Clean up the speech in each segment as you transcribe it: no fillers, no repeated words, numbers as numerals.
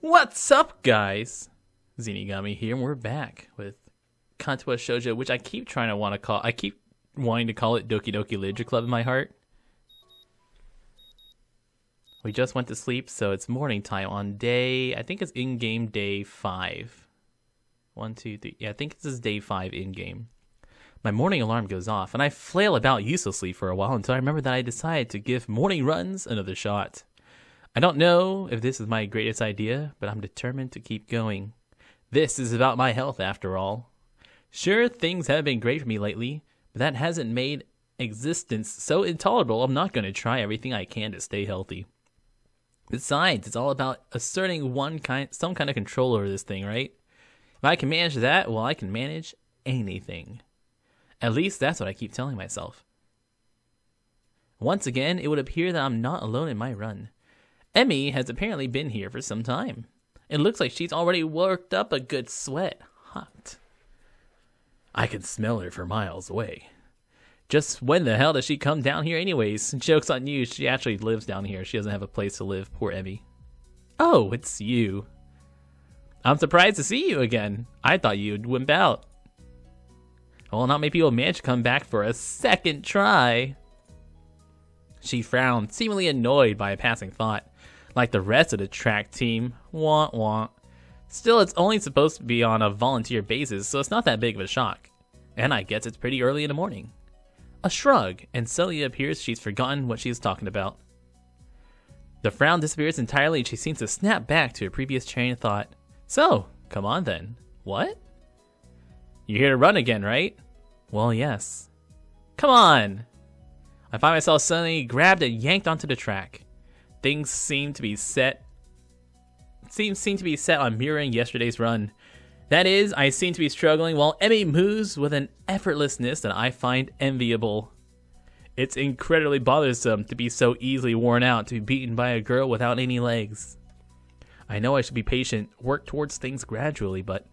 What's up, guys? Zenigami here, and we're back with Katawa Shoujo, which I keep wanting to call it Doki Doki Literature Club in my heart. We just went to sleep, so it's morning time on day, I think it's in-game day 5. 1, 2, 3, yeah, I think this is day 5 in-game. My morning alarm goes off, and I flail about uselessly for a while until I remember that I decided to give morning runs another shot. I don't know if this is my greatest idea, but I'm determined to keep going. This is about my health, after all. Sure, things haven't been great for me lately, but that hasn't made existence so intolerable I'm not going to try everything I can to stay healthy. Besides, it's all about asserting some kind of control over this thing, right? If I can manage that, well, I can manage anything. At least that's what I keep telling myself. Once again, it would appear that I'm not alone in my run. Emmy has apparently been here for some time. It looks like she's already worked up a good sweat. Hot. I can smell her for miles away. Just when the hell does she come down here anyways? Joke's on you, she actually lives down here. She doesn't have a place to live, poor Emmy. Oh, it's you. I'm surprised to see you again. I thought you'd wimp out. Well, not many people manage to come back for a second try. She frowned, seemingly annoyed by a passing thought. Like the rest of the track team. Wah wah. Still, it's only supposed to be on a volunteer basis, so it's not that big of a shock. And I guess it's pretty early in the morning. A shrug, and suddenly it appears she's forgotten what she's talking about. The frown disappears entirely and she seems to snap back to her previous train of thought. So, come on then. What? You're here to run again, right? Well, yes. Come on! I find myself suddenly grabbed and yanked onto the track. Things seem to be set on mirroring yesterday's run. That is, I seem to be struggling while Emmy moves with an effortlessness that I find enviable. It's incredibly bothersome to be so easily worn out to be beaten by a girl without any legs. I know I should be patient, work towards things gradually, but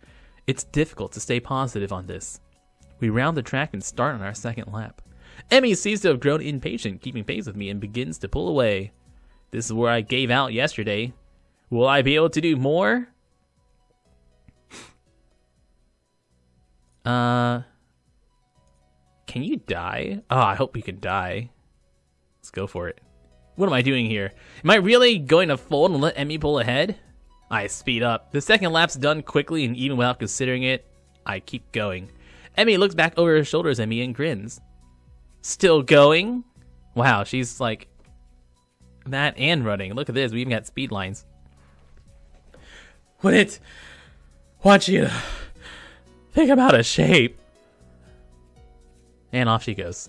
it's difficult to stay positive on this. We round the track and start on our second lap. Emmy seems to have grown impatient, keeping pace with me, and begins to pull away. This is where I gave out yesterday. Will I be able to do more? Can you die? Oh, I hope you can die. Let's go for it. What am I doing here? Am I really going to fold and let Emmy pull ahead? I speed up. The second lap's done quickly, and even without considering it, I keep going. Emmy looks back over her shoulders at me and grins. Still going? Wow, she's like that and running. Look at this, we even got speed lines. Wouldn't want you to think I'm out of shape. And off she goes.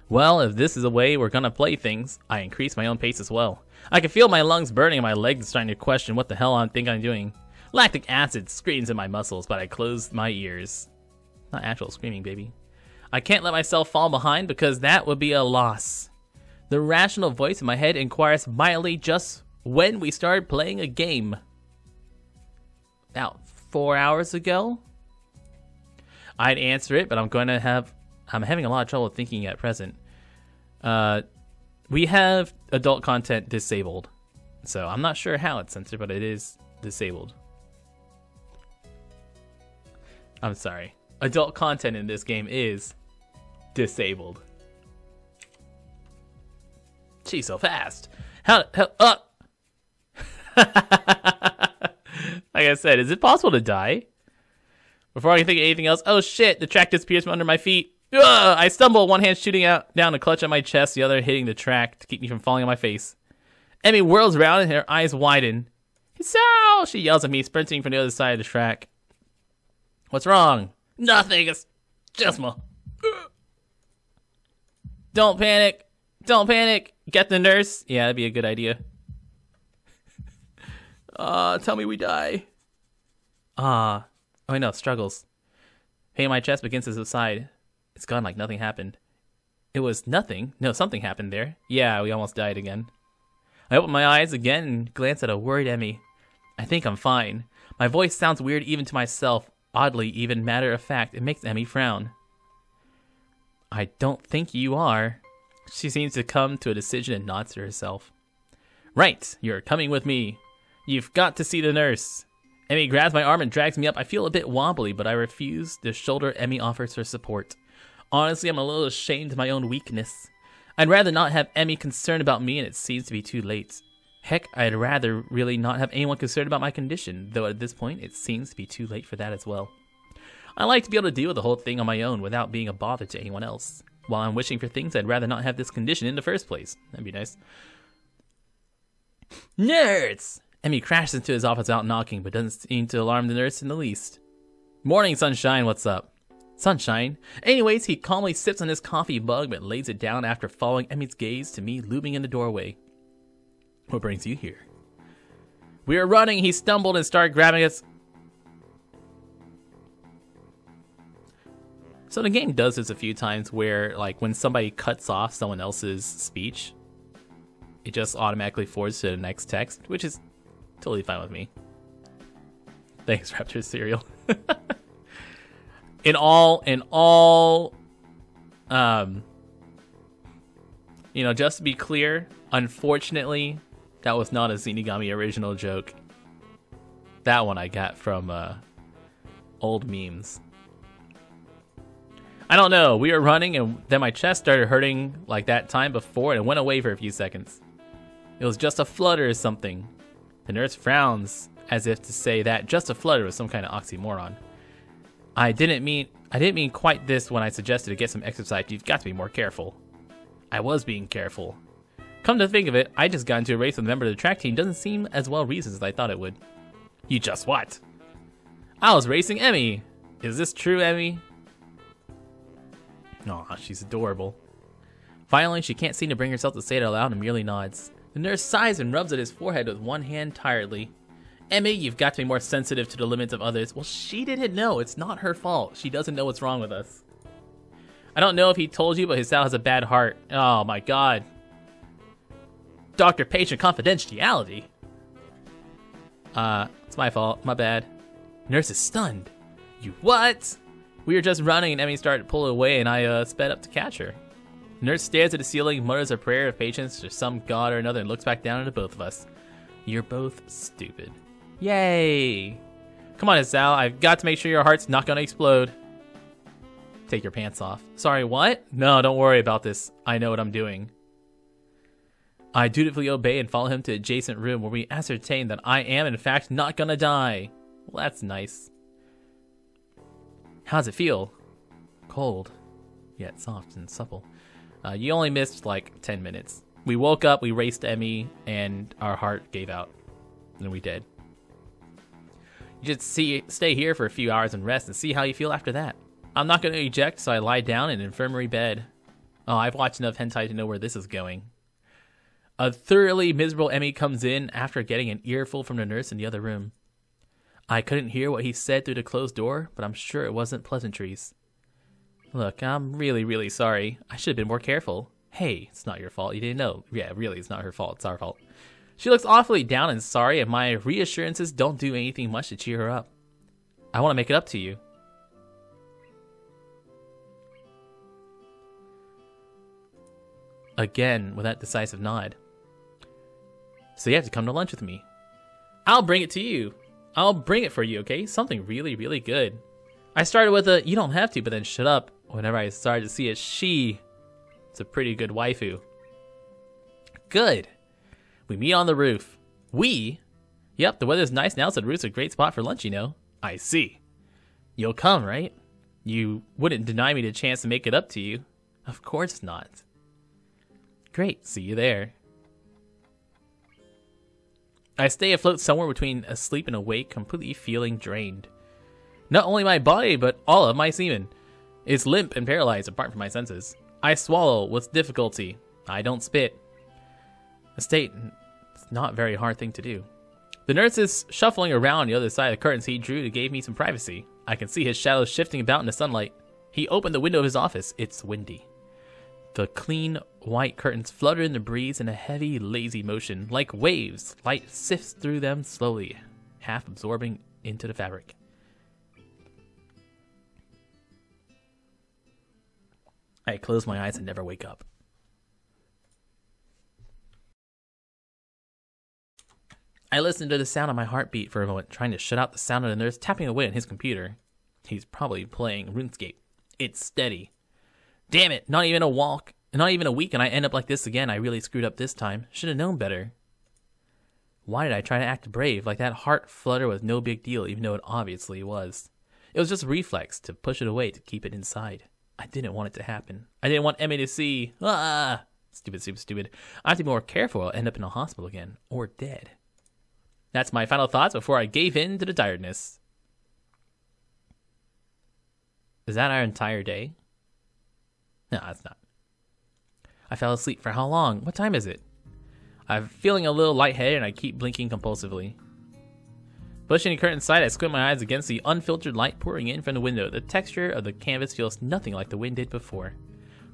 Well, if this is the way we're gonna play things, I increase my own pace as well. I can feel my lungs burning and my legs starting to question what the hell I think I'm doing. Lactic acid screams in my muscles, but I close my ears. Not actual screaming, baby. I can't let myself fall behind because that would be a loss. The rational voice in my head inquires mildly just when we started playing a game. About 4 hours ago? I'd answer it, but I'm having a lot of trouble thinking at present. We have adult content disabled, so I'm not sure how it's censored, but it is disabled. I'm sorry. Adult content in this game is disabled. She's so fast. How up? Like I said, is it possible to die? Before I can think of anything else, oh shit, the track disappears from under my feet. Ugh, I stumble, one hand shooting out down a clutch on my chest, the other hitting the track to keep me from falling on my face. Emmy whirls around and her eyes widen. So she yells at me, sprinting from the other side of the track. What's wrong? Nothing, it's just my... Don't panic. Don't panic. Get the nurse. Yeah, that'd be a good idea. Tell me we die. Oh wait, no, struggles. Pain in my chest begins to subside. It's gone like nothing happened. It was nothing. No, something happened there. Yeah, we almost died again. I open my eyes again and glance at a worried Emmy. I think I'm fine. My voice sounds weird even to myself. Oddly, even matter of fact, it makes Emmy frown. I don't think you are. She seems to come to a decision and nods to herself. Right, you're coming with me. You've got to see the nurse. Emmy grabs my arm and drags me up. I feel a bit wobbly, but I refuse the shoulder Emmy offers her support. Honestly, I'm a little ashamed of my own weakness. I'd rather not have Emmy concerned about me, and it seems to be too late. Heck, I'd rather really not have anyone concerned about my condition, though at this point, it seems to be too late for that as well. I like to be able to deal with the whole thing on my own without being a bother to anyone else. While I'm wishing for things, I'd rather not have this condition in the first place. That'd be nice. Nerds! Emmy crashes into his office without knocking, but doesn't seem to alarm the nurse in the least. Morning, Sunshine, what's up? Sunshine. Anyways, he calmly sips on his coffee mug, but lays it down after following Emmy's gaze to me looming in the doorway. What brings you here? We were running, he stumbled and started grabbing us. So the game does this a few times where, like, when somebody cuts off someone else's speech, it just automatically forwards to the next text, which is totally fine with me. Thanks, Raptor Cereal. In all, you know, just to be clear, unfortunately, that was not a Zenigami original joke. That one I got from old memes. I don't know, we were running and then my chest started hurting like that time before and it went away for a few seconds. It was just a flutter or something. The nurse frowns as if to say that just a flutter was some kind of oxymoron. I didn't mean quite this when I suggested to get some exercise. You've got to be more careful. I was being careful. Come to think of it, I just got into a race with a member of the track team. Doesn't seem as well reasoned as I thought it would. You just what? I was racing Emmy. Is this true, Emmy? Aw, she's adorable. Finally, she can't seem to bring herself to say it aloud and merely nods. The nurse sighs and rubs at his forehead with one hand tiredly. Emmy, you've got to be more sensitive to the limits of others. Well, she didn't know. It's not her fault. She doesn't know what's wrong with us. I don't know if he told you, but Hisao has a bad heart. Oh my god. Doctor-patient confidentiality. It's my fault. My bad. Nurse is stunned. You what? We were just running and Emmy started to pull away and I sped up to catch her. Nurse stares at the ceiling, mutters a prayer of patience to some god or another and looks back down at both of us. You're both stupid. Yay! Come on, Hisao. I've got to make sure your heart's not gonna explode. Take your pants off. Sorry, what? No, don't worry about this. I know what I'm doing. I dutifully obey and follow him to the adjacent room where we ascertain that I am, in fact, not gonna die. Well, that's nice. How's it feel? Cold, yet soft and supple. You only missed like 10 minutes. We woke up, we raced Emmy, and our heart gave out. And we did. You just stay here for a few hours and rest and see how you feel after that. I'm not going to eject, so I lie down in an infirmary bed. Oh, I've watched enough hentai to know where this is going. A thoroughly miserable Emmy comes in after getting an earful from the nurse in the other room. I couldn't hear what he said through the closed door, but I'm sure it wasn't pleasantries. Look, I'm really, really sorry. I should have been more careful. Hey, it's not your fault. You didn't know. Yeah, really, it's not her fault. It's our fault. She looks awfully down and sorry, and my reassurances don't do anything much to cheer her up. I want to make it up to you. Again, with that decisive nod. So you have to come to lunch with me. I'll bring it to you. I'll bring it for you, okay? Something really, really good. I started with a, you don't have to, but then shut up. Whenever I started to see a she, it's a pretty good waifu. Good. We meet on the roof. We? Yep, the weather's nice now, so the roof's a great spot for lunch, you know. I see. You'll come, right? You wouldn't deny me the chance to make it up to you. Of course not. Great, see you there. I stay afloat somewhere between asleep and awake, completely feeling drained. Not only my body, but all of my semen. It's limp and paralyzed apart from my senses. I swallow with difficulty. I don't spit. A state, it's not a very hard thing to do. The nurse is shuffling around on the other side of the curtains he drew to give me some privacy. I can see his shadows shifting about in the sunlight. He opened the window of his office. It's windy. The clean, white curtains flutter in the breeze in a heavy, lazy motion. Like waves, light sifts through them slowly, half absorbing into the fabric. I close my eyes and never wake up. I listened to the sound of my heartbeat for a moment, trying to shut out the sound of the nurse tapping away on his computer. He's probably playing RuneScape. It's steady. Damn it, not even a week and I end up like this again. I really screwed up this time. Should have known better. Why did I try to act brave? Like that heart flutter was no big deal, even though it obviously was. It was just a reflex to push it away to keep it inside. I didn't want it to happen. I didn't want Emmy to see. Ah! Stupid. I have to be more careful. I'll end up in a hospital again. Or dead. That's my final thoughts before I gave in to the tiredness. Is that our entire day? No, it's not. I fell asleep for how long? What time is it? I'm feeling a little lightheaded and I keep blinking compulsively. Pushing the curtain aside, I squint my eyes against the unfiltered light pouring in from the window. The texture of the canvas feels nothing like the wind did before.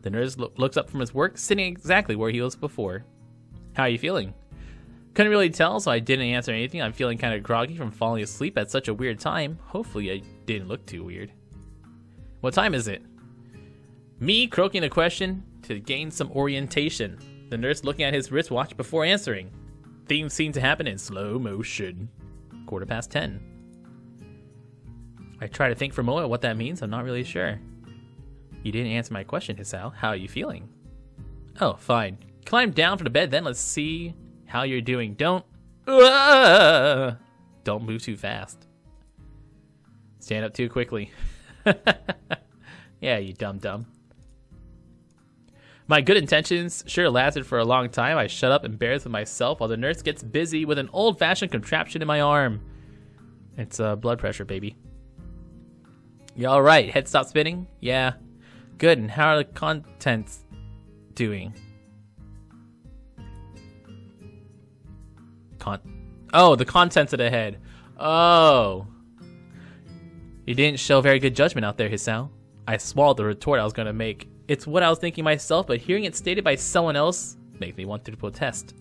The nurse looks up from his work, sitting exactly where he was before. How are you feeling? Couldn't really tell, so I didn't answer anything. I'm feeling kind of groggy from falling asleep at such a weird time. Hopefully I didn't look too weird. What time is it? Me croaking a question to gain some orientation. The nurse looking at his wristwatch before answering. Things seem to happen in slow motion. 10:15. I try to think for a moment what that means. I'm not really sure. You didn't answer my question, Hisao. How are you feeling? Oh, fine. Climb down from the bed, then let's see how you're doing. Don't move too fast. Stand up too quickly. Yeah, you dumb. My good intentions sure lasted for a long time. I shut up embarrassed with myself while the nurse gets busy with an old-fashioned contraption in my arm. It's blood pressure, baby. You all right? Head stop spinning? Yeah. Good. And how are the contents doing? The contents of the head. Oh. You didn't show very good judgment out there, Hisao. I swallowed the retort I was going to make. It's what I was thinking myself, but hearing it stated by someone else makes me want to protest.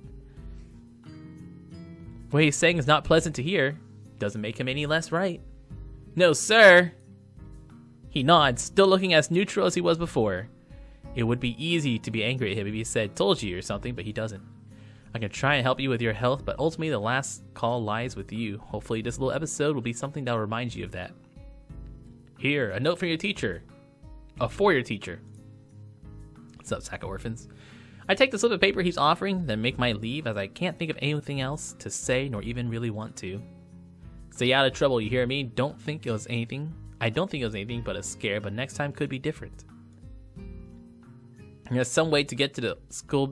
What he's saying is not pleasant to hear. Doesn't make him any less right. No, sir. He nods, still looking as neutral as he was before. It would be easy to be angry at him if he said, told you or something, but he doesn't. I can try and help you with your health, but ultimately the last call lies with you. Hopefully this little episode will be something that will remind you of that. Here, a note from your teacher. For your teacher. What's up, sack of orphans? I take the slip of paper he's offering, then make my leave as I can't think of anything else to say nor even really want to. Stay out of trouble, you hear me? I don't think it was anything but a scare, but next time could be different. There is some way to get to the school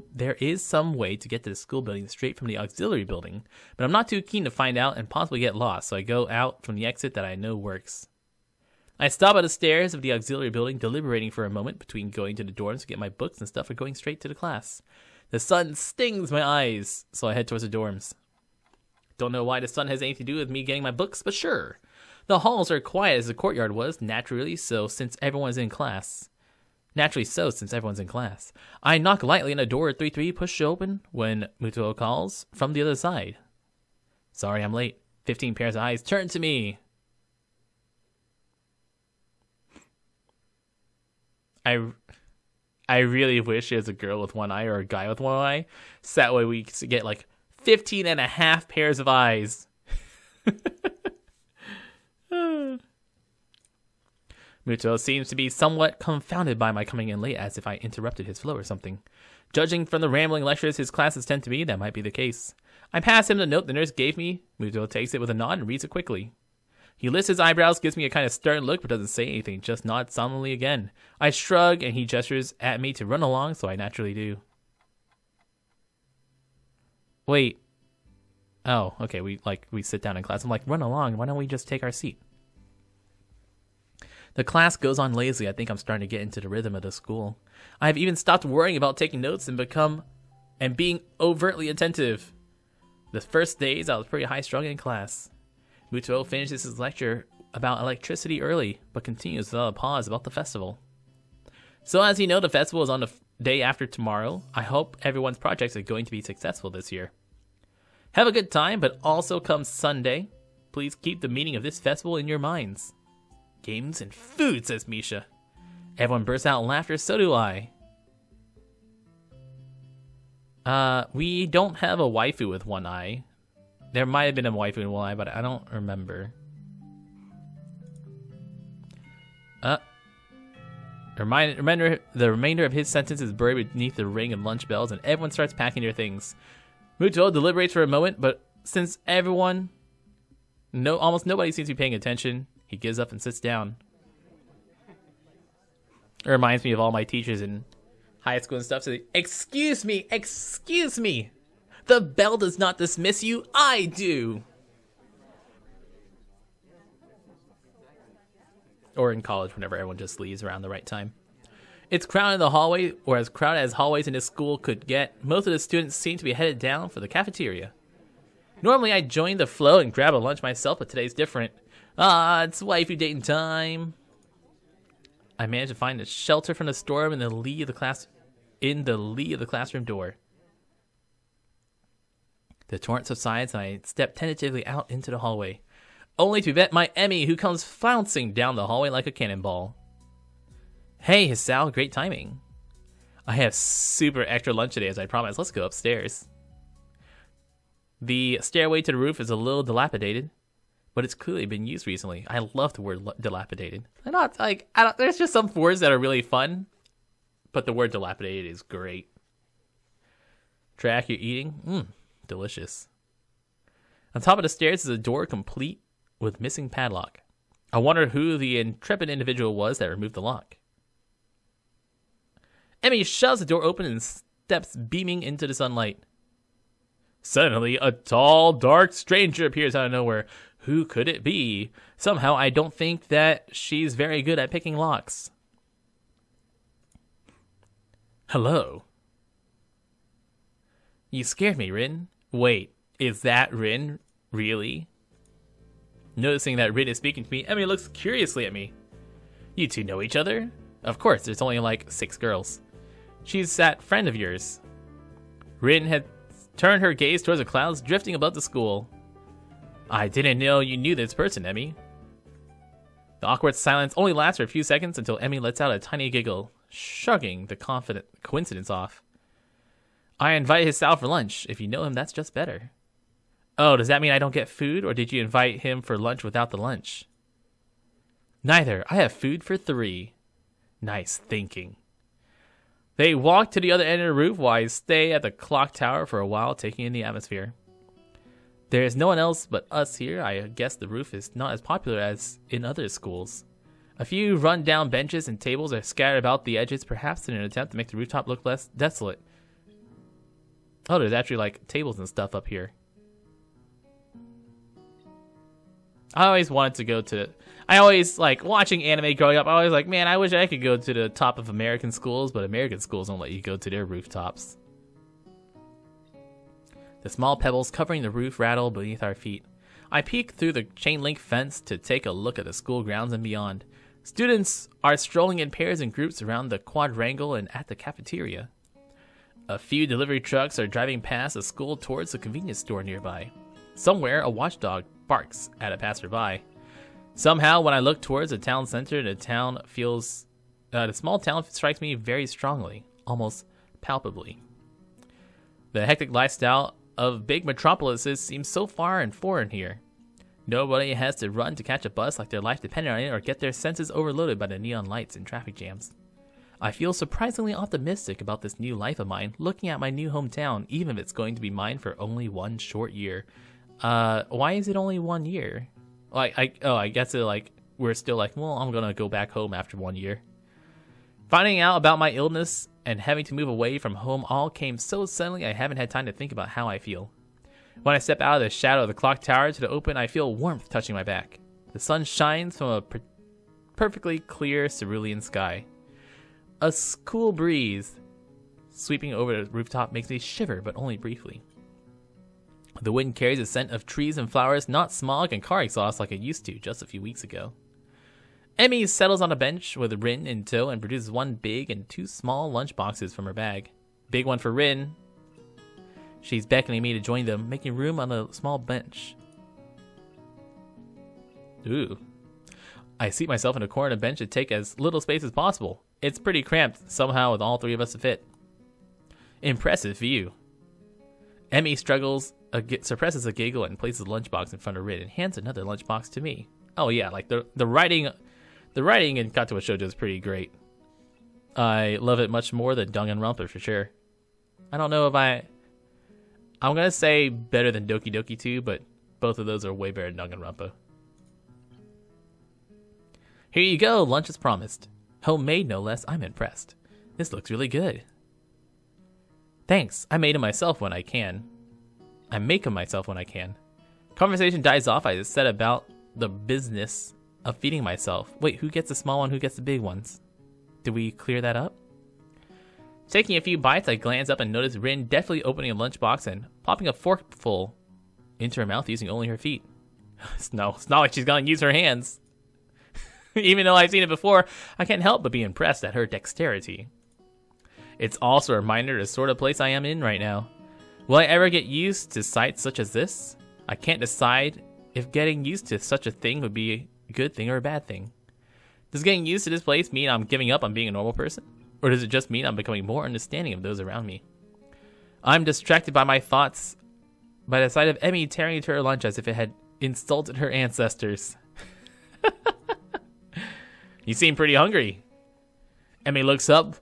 building straight from the auxiliary building, but I'm not too keen to find out and possibly get lost, so I go out from the exit that I know works. I stop at the stairs of the auxiliary building, deliberating for a moment between going to the dorms to get my books and stuff or going straight to the class. The sun stings my eyes, so I head towards the dorms. Don't know why the sun has anything to do with me getting my books, but sure. The halls are quiet as the courtyard was, naturally so since everyone's in class. I knock lightly on the door at 3-3, push open when Muto calls from the other side. Sorry I'm late. 15 pairs of eyes turn to me. I really wish it was a girl with one eye or a guy with one eye. So that way we could get like 15 and a half pairs of eyes. Muto seems to be somewhat confounded by my coming in late, as if I interrupted his flow or something. Judging from the rambling lectures his classes tend to be, that might be the case. I pass him the note the nurse gave me. Muto takes it with a nod and reads it quickly. He lifts his eyebrows, gives me a kind of stern look, but doesn't say anything, just nods solemnly again. I shrug, and he gestures at me to run along, so I naturally do. Wait. Oh, okay, we sit down in class. I'm like, run along, why don't we just take our seat? The class goes on lazily. I think I'm starting to get into the rhythm of the school. I've even stopped worrying about taking notes and being overtly attentive. The first days, I was pretty high-strung in class. Muto finishes his lecture about electricity early, but continues without a pause about the festival. So as you know, the festival is on the day after tomorrow. I hope everyone's projects are going to be successful this year. Have a good time, but also come Sunday, please keep the meaning of this festival in your minds. Games and food, says Misha. Everyone bursts out in laughter, so do I. We don't have a waifu with one eye. There might have been a waifu in Y, but I don't remember. The remainder of his sentence is buried beneath the ring of lunch bells, and everyone starts packing their things. Muto deliberates for a moment, but since almost nobody seems to be paying attention, he gives up and sits down. It reminds me of all my teachers in high school and stuff. So excuse me. The bell does not dismiss you. I do. Or in college, whenever everyone just leaves around the right time. It's crowded in the hallway, or as crowded as hallways in this school could get. Most of the students seem to be headed down for the cafeteria. Normally, I'd join the flow and grab a lunch myself, but today's different. It's waifu dating time. I managed to find a shelter from the storm in the lee of the classroom door. The torrent subsides, and I step tentatively out into the hallway, only to vet my Emmy, who comes flouncing down the hallway like a cannonball. Hey, Hisao, great timing. I have super extra lunch today, as I promised. Let's go upstairs. The stairway to the roof is a little dilapidated, but it's clearly been used recently. I love the word dilapidated. There's just some words that are really fun, but the word dilapidated is great. Track you're eating? Delicious. On top of the stairs is a door complete with missing padlock. I wonder who the intrepid individual was that removed the lock. Emmy shoves the door open and steps beaming into the sunlight. Suddenly, a tall, dark stranger appears out of nowhere. Who could it be? Somehow, I don't think that she's very good at picking locks. Hello. You scared me, Rin. Wait, is that Rin? Really? Noticing that Rin is speaking to me, Emmy looks curiously at me. You two know each other? Of course, there's only like 6 girls. She's that friend of yours. Rin had turned her gaze towards the clouds drifting above the school. I didn't know you knew this person, Emmy. The awkward silence only lasts for a few seconds until Emmy lets out a tiny giggle, shrugging the confident coincidence off. I invited Hisao for lunch. If you know him, that's just better. Oh, does that mean I don't get food, or did you invite him for lunch without the lunch? Neither. I have food for 3. Nice thinking. They walk to the other end of the roof while I stay at the clock tower for a while, taking in the atmosphere. There is no one else but us here. I guess the roof is not as popular as in other schools. A few run-down benches and tables are scattered about the edges, perhaps in an attempt to make the rooftop look less desolate. Oh, there's actually like tables and stuff up here. I always like watching anime growing up. I was like, man, I wish I could go to the top of American schools, but American schools don't let you go to their rooftops. The small pebbles covering the roof rattle beneath our feet. I peek through the chain link fence to take a look at the school grounds and beyond. Students are strolling in pairs and groups around the quadrangle and at the cafeteria. A few delivery trucks are driving past the school towards the convenience store nearby. Somewhere, a watchdog barks at a passerby. Somehow, when I look towards the town center, the small town strikes me very strongly, almost palpably. The hectic lifestyle of big metropolises seems so far and foreign here. Nobody has to run to catch a bus like their life depended on it or get their senses overloaded by the neon lights and traffic jams. I feel surprisingly optimistic about this new life of mine, looking at my new hometown, even if it's going to be mine for only 1 short year. Why is it only 1 year? I guess we're still like, well, I'm gonna go back home after 1 year. Finding out about my illness and having to move away from home all came so suddenly I haven't had time to think about how I feel. When I step out of the shadow of the clock tower to the open, I feel warmth touching my back. The sun shines from a perfectly clear cerulean sky. A cool breeze sweeping over the rooftop makes me shiver, but only briefly. The wind carries a scent of trees and flowers, not smog and car exhaust like it used to just a few weeks ago. Emmy settles on a bench with Rin in tow and produces 1 big and 2 small lunch boxes from her bag. Big one for Rin. She's beckoning me to join them, making room on the small bench. Ooh. I seat myself in a corner of the bench to take as little space as possible. It's pretty cramped, somehow with all 3 of us to fit. Impressive view. Emmy struggles suppresses a giggle and places a lunchbox in front of Rin and hands another lunchbox to me. Oh yeah, like the writing in Katawa Shoujo is pretty great. I love it much more than Danganronpa for sure. I don't know if I'm gonna say better than Doki Doki 2, but both of those are way better than Danganronpa. Here you go, lunch is promised. Homemade no less, I'm impressed. This looks really good. Thanks, I made it myself when I can. I make them myself when I can. Conversation dies off, I set about the business of feeding myself. Wait, who gets the small one, who gets the big ones? Did we clear that up? Taking a few bites, I glance up and notice Rin deftly opening a lunchbox and popping a forkful into her mouth using only her feet. It's not like she's gonna use her hands. Even though I've seen it before, I can't help but be impressed at her dexterity. It's also a reminder of the sort of place I am in right now. Will I ever get used to sights such as this? I can't decide if getting used to such a thing would be a good thing or a bad thing. Does getting used to this place mean I'm giving up on being a normal person? Or does it just mean I'm becoming more understanding of those around me? I'm distracted by my thoughts by the sight of Emmy tearing into her lunch as if it had insulted her ancestors. You seem pretty hungry. Emmy looks up,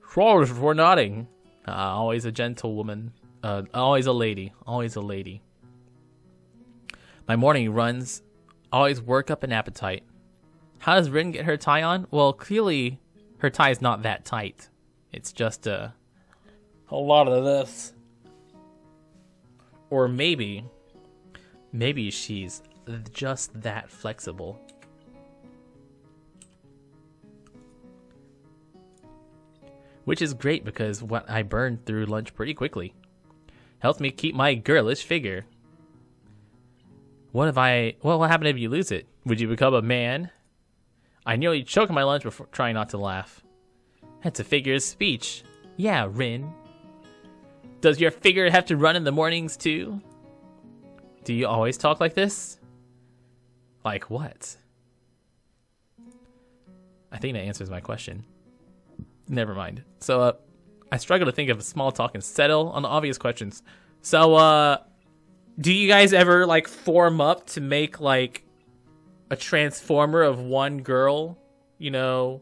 shrugs before nodding. Always a gentle woman. Always a lady. Always a lady. My morning runs always work up an appetite. How does Rin get her tie on? Well, clearly her tie is not that tight. It's just a lot of this. Or maybe she's just that flexible. Which is great because what I burned through lunch pretty quickly. Helps me keep my girlish figure. What happened if you lose it? Would you become a man? I nearly choked my lunch before trying not to laugh. That's a figure of speech. Yeah, Rin. Does your figure have to run in the mornings too? Do you always talk like this? Like what? I think that answers my question. Never mind. So, I struggle to think of small talk and settle on the obvious questions. So, do you guys ever, like, form up to make, like, a transformer of one girl? You know,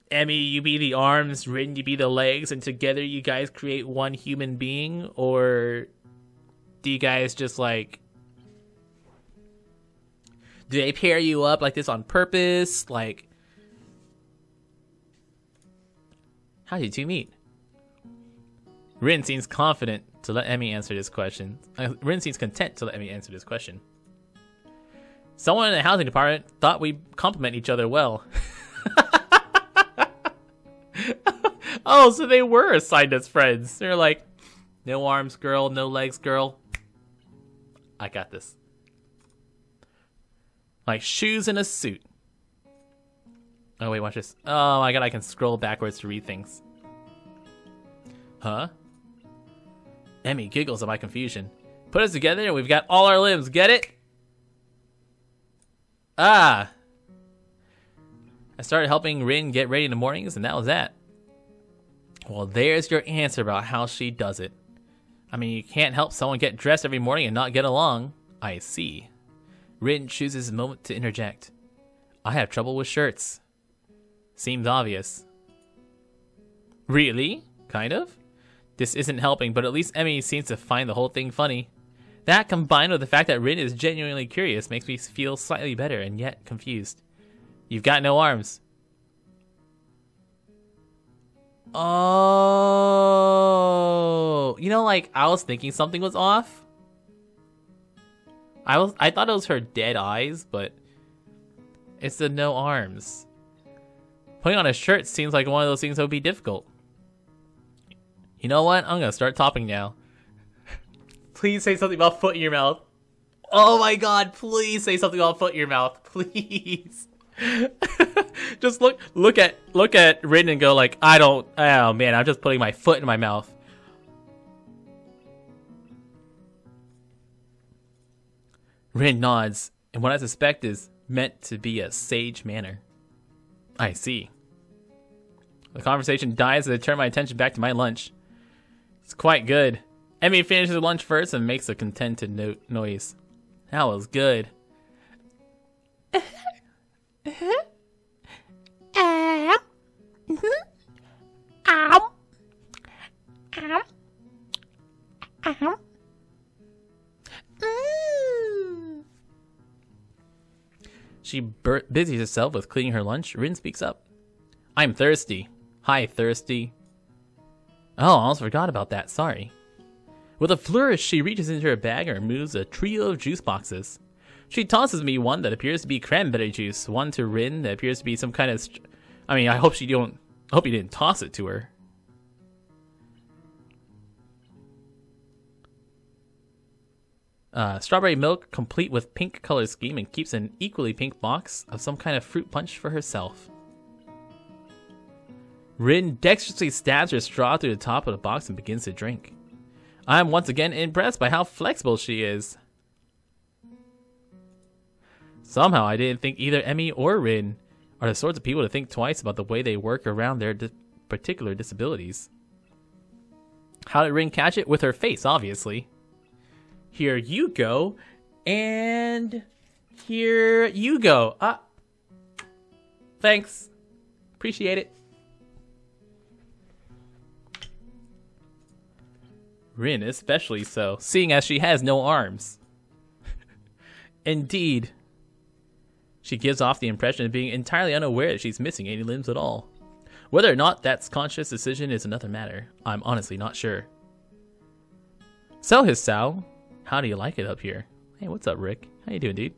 Emmy, you be the arms, Rin, you be the legs, and together you guys create one human being? Or do you guys just, like, do they pair you up like this on purpose? Like, how did you two meet? Rin seems confident to let Emmy answer this question. Rin seems content to let Emmy answer this question. Someone in the housing department thought we complement each other well. Oh, so they were assigned as friends. They're like, no arms girl, no legs girl. I got this. Like shoes and a suit. Oh wait, watch this. Oh my god, I can scroll backwards to read things. Huh? Emmy giggles at my confusion. Put us together and we've got all our limbs, get it? Ah! I started helping Rin get ready in the mornings and that was that. Well, there's your answer about how she does it. I mean, you can't help someone get dressed every morning and not get along. I see. Rin chooses a moment to interject. I have trouble with shirts. Seems obvious. Really? Kind of? This isn't helping, but at least Emmy seems to find the whole thing funny. That combined with the fact that Rin is genuinely curious makes me feel slightly better and yet confused. You've got no arms. Oh, you know, like I was thinking something was off. I thought it was her dead eyes, but it's the no arms. Putting on a shirt seems like one of those things that would be difficult. You know what? I'm gonna start topping now. Please say something about foot in your mouth. Oh my god, please say something about foot in your mouth. Please. Just look at Rin and go like, oh man, I'm just putting my foot in my mouth. Rin nods, and what I suspect is meant to be a sage manner. I see. The conversation dies as I turn my attention back to my lunch. It's quite good. Emmy finishes her lunch first and makes a contented noise. That was good. She busies herself with cleaning her lunch. Rin speaks up. I'm thirsty. Hi, thirsty. Oh, I almost forgot about that. Sorry. With a flourish, she reaches into her bag and removes a trio of juice boxes. She tosses me one that appears to be cranberry juice, one to Rin that appears to be some kind of... I hope you didn't toss it to her. Strawberry milk, complete with pink color scheme, and keeps an equally pink box of some kind of fruit punch for herself. Rin dexterously stabs her straw through the top of the box and begins to drink. I am once again impressed by how flexible she is. Somehow I didn't think either Emmy or Rin are the sorts of people to think twice about the way they work around their particular disabilities. How did Rin catch it? With her face, obviously. Here you go, and here you go. Thanks. Appreciate it. Rin especially so, seeing as she has no arms. Indeed. She gives off the impression of being entirely unaware that she's missing any limbs at all. Whether or not that's conscious decision is another matter. I'm honestly not sure. So, Hisao, how do you like it up here? Hey, what's up, Rick? How you doing, dude?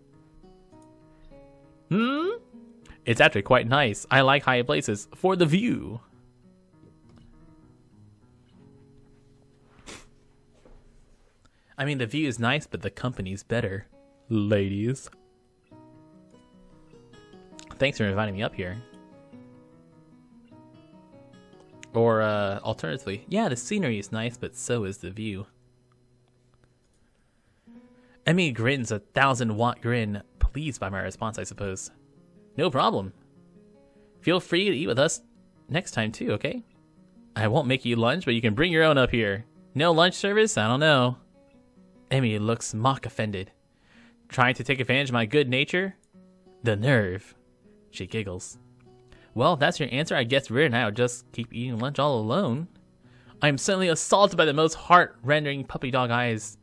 It's actually quite nice. I like high places for the view. I mean, the view is nice, but the company's better. Ladies. Thanks for inviting me up here. Or, alternatively, yeah, the scenery is nice, but so is the view. Emmy grins a 1,000-watt grin, pleased by my response, I suppose. No problem. Feel free to eat with us next time, too, okay? I won't make you lunch, but you can bring your own up here. No lunch service? I don't know. Emmy looks mock offended. Trying to take advantage of my good nature? The nerve. She giggles. Well, if that's your answer, I guess Rin and I will just keep eating lunch all alone. I am suddenly assaulted by the most heart-rending puppy dog eyes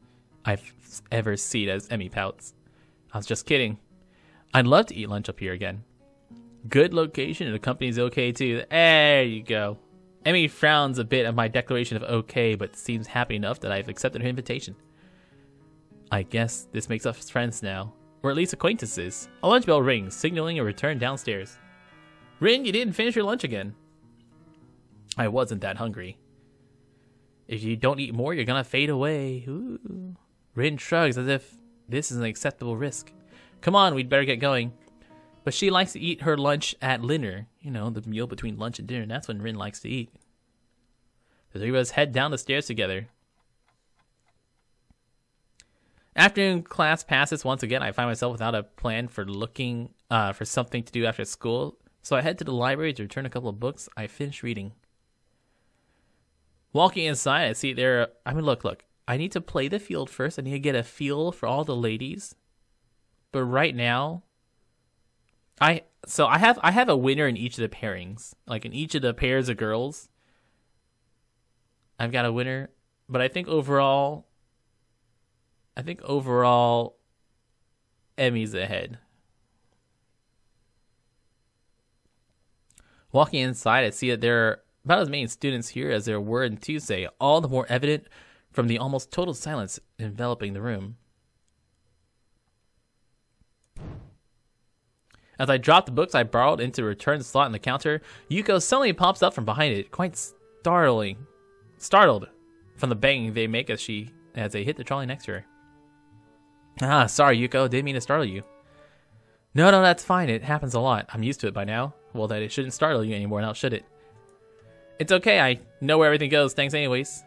I've ever seen as Emmy pouts. I was just kidding. I'd love to eat lunch up here again. Good location and the company's okay too. There you go. Emmy frowns a bit at my declaration of okay, but seems happy enough that I've accepted her invitation. I guess this makes us friends now. Or at least acquaintances. A lunch bell rings, signaling a return downstairs. Rin, you didn't finish your lunch again. I wasn't that hungry. If you don't eat more, you're gonna fade away. Ooh. Rin shrugs as if this is an acceptable risk. Come on, we'd better get going. But she likes to eat her lunch at dinner. You know, the meal between lunch and dinner. That's when Rin likes to eat. The three of us head down the stairs together. Afternoon class passes once again. I find myself without a plan for looking for something to do after school. So I head to the library to return a couple of books I finished reading. Walking inside, I see there... look. I need to play the field first. I need to get a feel for all the ladies. But right now... I have a winner in each of the pairings. Like in each of the pairs of girls. I've got a winner. But I think overall, Emmy's ahead. Walking inside, I see that there are about as many students here as there were on Tuesday, all the more evident from the almost total silence enveloping the room. As I drop the books I borrowed into the return slot in the counter, Yuko suddenly pops up from behind it, quite startled from the banging they make as they hit the trolley next to her. Sorry, Yuko, didn't mean to startle you. No, that's fine. It happens a lot. I'm used to it by now. Well, that it shouldn't startle you anymore now, should it? It's okay. I know where everything goes. Thanks anyways.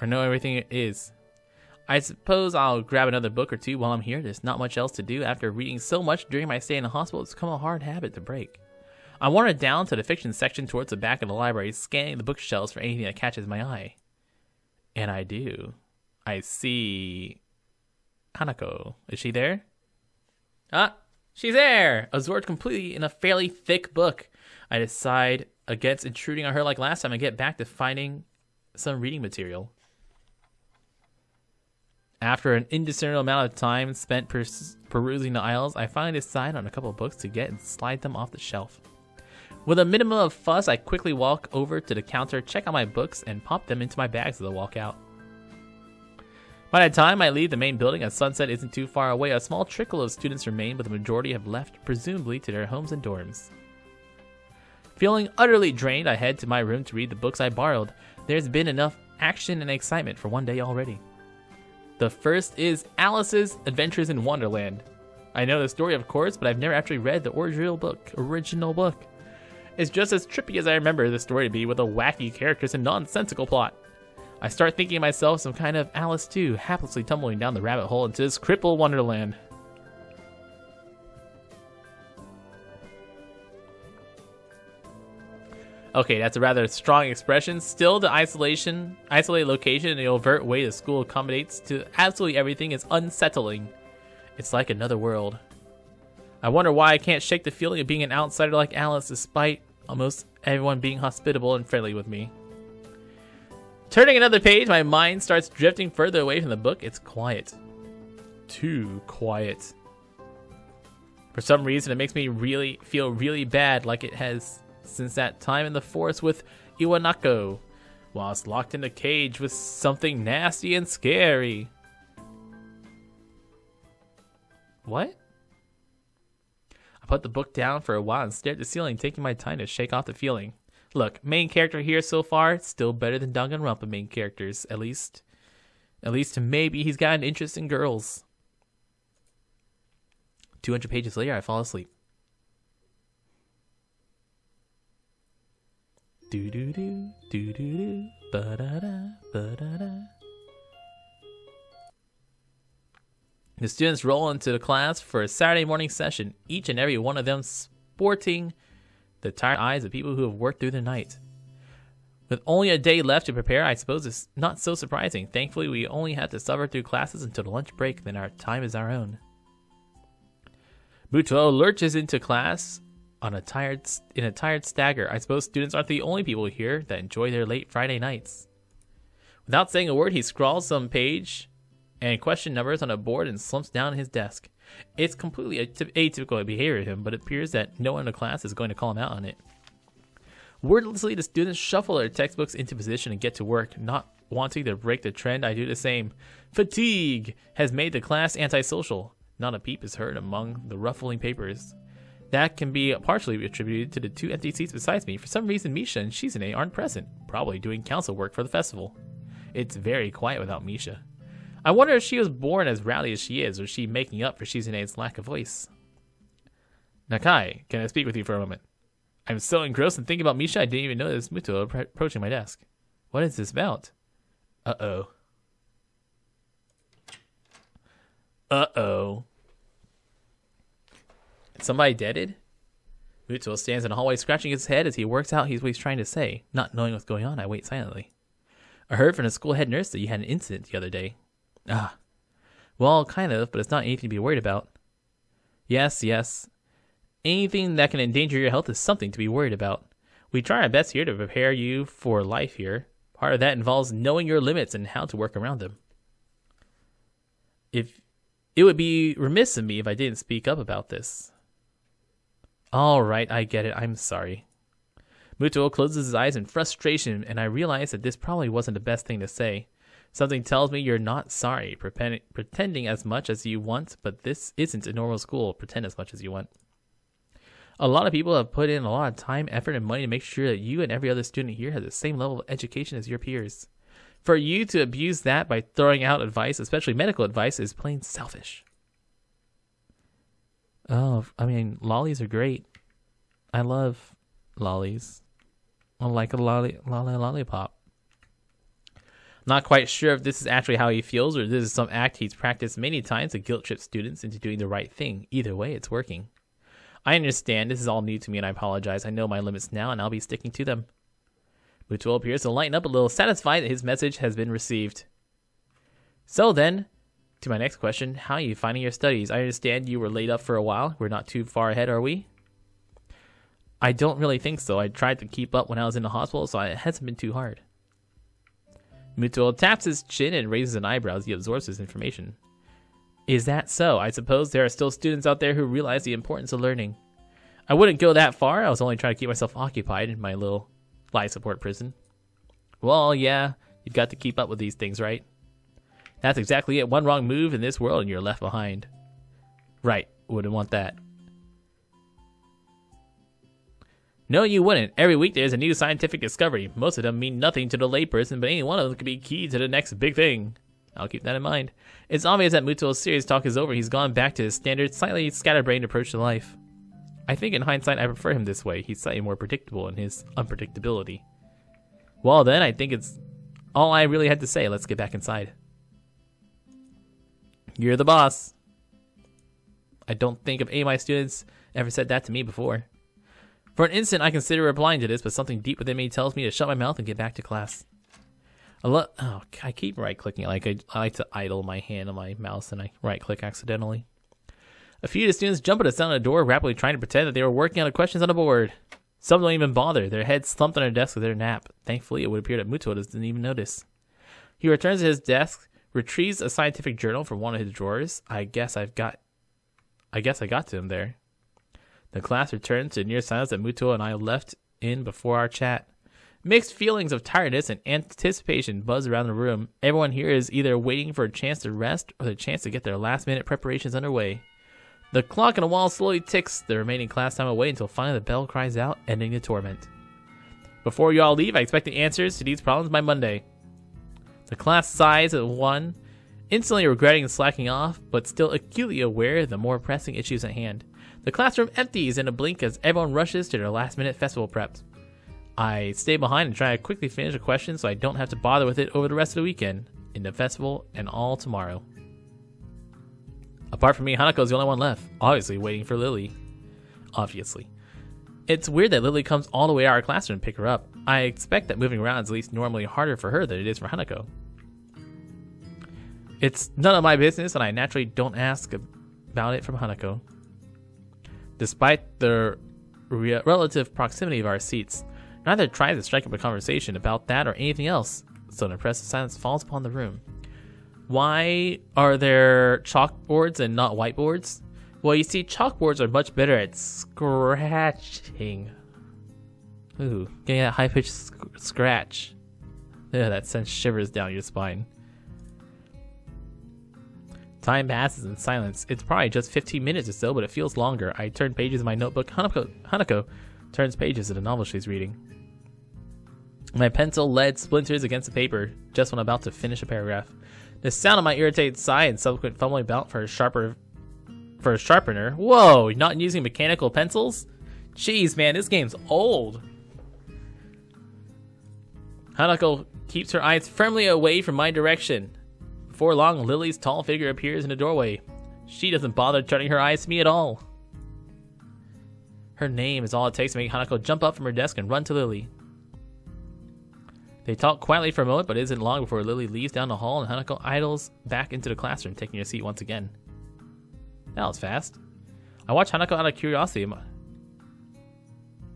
Or know everything is. I suppose I'll grab another book or two while I'm here. There's not much else to do. After reading so much during my stay in the hospital, it's become a hard habit to break. I wandered down to the fiction section towards the back of the library, scanning the bookshelves for anything that catches my eye. And I do. I see Hanako. Is she there? Ah, she's there! Absorbed completely in a fairly thick book. I decide against intruding on her like last time and get back to finding some reading material. After an indiscernible amount of time spent perusing the aisles, I finally decide on a couple of books to get and slide them off the shelf. With a minimum of fuss, I quickly walk over to the counter, check out my books, and pop them into my bags as I walk out. By the time I leave the main building, as sunset isn't too far away, a small trickle of students remain, but the majority have left, presumably to their homes and dorms. Feeling utterly drained, I head to my room to read the books I borrowed. There's been enough action and excitement for one day already. The first is Alice's Adventures in Wonderland. I know the story, of course, but I've never actually read the original book. It's just as trippy as I remember the story to be, with a wacky characters and nonsensical plot. I start thinking to myself some kind of Alice too, haplessly tumbling down the rabbit hole into this crippled wonderland. Okay, that's a rather strong expression. Still, the isolated location in the overt way the school accommodates to absolutely everything is unsettling. It's like another world. I wonder why I can't shake the feeling of being an outsider like Alice, despite almost everyone being hospitable and friendly with me. Turning another page, my mind starts drifting further away from the book. It's quiet. Too quiet. For some reason, it makes me feel really bad, like it has since that time in the forest with Iwanako, whilst locked in a cage with something nasty and scary. What? I put the book down for a while and stared at the ceiling, taking my time to shake off the feeling. Look, main character here so far, still better than Danganronpa main characters, at least maybe he's got an interest in girls. 200 pages later, I fall asleep. Do-do-do, do-do-do, ba-da-da, ba-da-da. The students roll into the class for a Saturday morning session, each and every one of them sporting the tired eyes of people who have worked through the night. With only a day left to prepare, I suppose it's not so surprising. Thankfully, we only have to suffer through classes until the lunch break, then our time is our own. Muto lurches into class in a tired stagger. I suppose students aren't the only people here that enjoy their late Friday nights. Without saying a word, he scrawls some page and question numbers on a board and slumps down at his desk. It's completely atypical behavior of him, but it appears that no one in the class is going to call him out on it. Wordlessly, the students shuffle their textbooks into position and get to work. Not wanting to break the trend, I do the same. Fatigue has made the class antisocial. Not a peep is heard among the ruffling papers. That can be partially attributed to the two empty seats beside me. For some reason, Misha and Shizune aren't present, probably doing council work for the festival. It's very quiet without Misha. I wonder if she was born as rowdy as she is, or is she making up for Shizune's lack of voice? Nakai, can I speak with you for a moment? I'm so engrossed in thinking about Misha, I didn't even notice Muto approaching my desk. What is this about? Uh-oh. Uh-oh. Somebody deaded? Muto stands in the hallway scratching his head as he works out what he's trying to say. Not knowing what's going on, I wait silently. I heard from the school head nurse that you had an incident the other day. Ah. Well, kind of, but it's not anything to be worried about. Yes. Anything that can endanger your health is something to be worried about. We try our best here to prepare you for life here. Part of that involves knowing your limits and how to work around them. It would be remiss of me if I didn't speak up about this. All right, I get it. I'm sorry. Muto closes his eyes in frustration, and I realize that this probably wasn't the best thing to say. Something tells me you're not sorry, pretending as much as you want, but this isn't a normal school. Pretend as much as you want. A lot of people have put in a lot of time, effort, and money to make sure that you and every other student here has the same level of education as your peers. For you to abuse that by throwing out advice, especially medical advice, is plain selfish. Oh, I mean, lollies are great. I love lollies. I like a lollipop. Not quite sure if this is actually how he feels or this is some act he's practiced many times to guilt trip students into doing the right thing. Either way, it's working. I understand this is all new to me and I apologize. I know my limits now and I'll be sticking to them. Muto appears to lighten up a little, satisfied that his message has been received. So then, to my next question, how are you finding your studies? I understand you were laid up for a while. We're not too far ahead, are we? I don't really think so. I tried to keep up when I was in the hospital, so it hasn't been too hard. Muto taps his chin and raises an eyebrow as he absorbs this information. Is that so? I suppose there are still students out there who realize the importance of learning. I wouldn't go that far. I was only trying to keep myself occupied in my little life support prison. Well, yeah, you've got to keep up with these things, right? That's exactly it. One wrong move in this world and you're left behind. Right, wouldn't want that. No, you wouldn't. Every week there's a new scientific discovery. Most of them mean nothing to the layperson, but any one of them could be key to the next big thing. I'll keep that in mind. It's obvious that Muto's serious talk is over. He's gone back to his standard, slightly scatterbrained approach to life. I think in hindsight I prefer him this way. He's slightly more predictable in his unpredictability. Well then, I think it's all I really had to say. Let's get back inside. You're the boss. I don't think of any of my students ever said that to me before. For an instant, I consider replying to this, but something deep within me tells me to shut my mouth and get back to class. I keep right-clicking. I like to idle my hand on my mouse, and I right-click accidentally. A few of the students jump at the sound of the door, rapidly trying to pretend that they were working on the questions on the board. Some don't even bother. Their heads slumped on their desk with their nap. Thankfully, it would appear that Muto doesn't even notice. He returns to his desk, retrieves a scientific journal from one of his drawers. I guess I got to him there. The class returns to the near silence that Muto and I left in before our chat. Mixed feelings of tiredness and anticipation buzz around the room. Everyone here is either waiting for a chance to rest or the chance to get their last-minute preparations underway. The clock on the wall slowly ticks the remaining class time away until finally the bell cries out, ending the torment. Before you all leave, I expect the answers to these problems by Monday. The class sighs at one, instantly regretting slacking off, but still acutely aware of the more pressing issues at hand. The classroom empties in a blink as everyone rushes to their last-minute festival preps. I stay behind and try to quickly finish a question so I don't have to bother with it over the rest of the weekend, in the festival, and all tomorrow. Apart from me, Hanako's the only one left, obviously waiting for Lily. Obviously. It's weird that Lily comes all the way to our classroom to pick her up. I expect that moving around is at least normally harder for her than it is for Hanako. It's none of my business, and I naturally don't ask about it from Hanako. Despite the relative proximity of our seats, neither tries to strike up a conversation about that or anything else, so an impressive silence falls upon the room. Why are there chalkboards and not whiteboards? Well, you see, chalkboards are much better at scratching. Ooh, getting that high-pitched scratch. Yeah, that sends shivers down your spine. Time passes in silence. It's probably just 15 minutes or so, but it feels longer. I turn pages in my notebook. Hanako turns pages of the novel she's reading. My pencil lead splinters against the paper just when I'm about to finish a paragraph. The sound of my irritated sigh and subsequent fumbling about for a sharpener. Whoa, not using mechanical pencils? Jeez, man, this game's old. Hanako keeps her eyes firmly away from my direction. Before long, Lily's tall figure appears in the doorway. She doesn't bother turning her eyes to me at all. Her name is all it takes to make Hanako jump up from her desk and run to Lily. They talk quietly for a moment, but it isn't long before Lily leaves down the hall and Hanako idles back into the classroom, taking her seat once again. That was fast. I watch Hanako out of curiosity.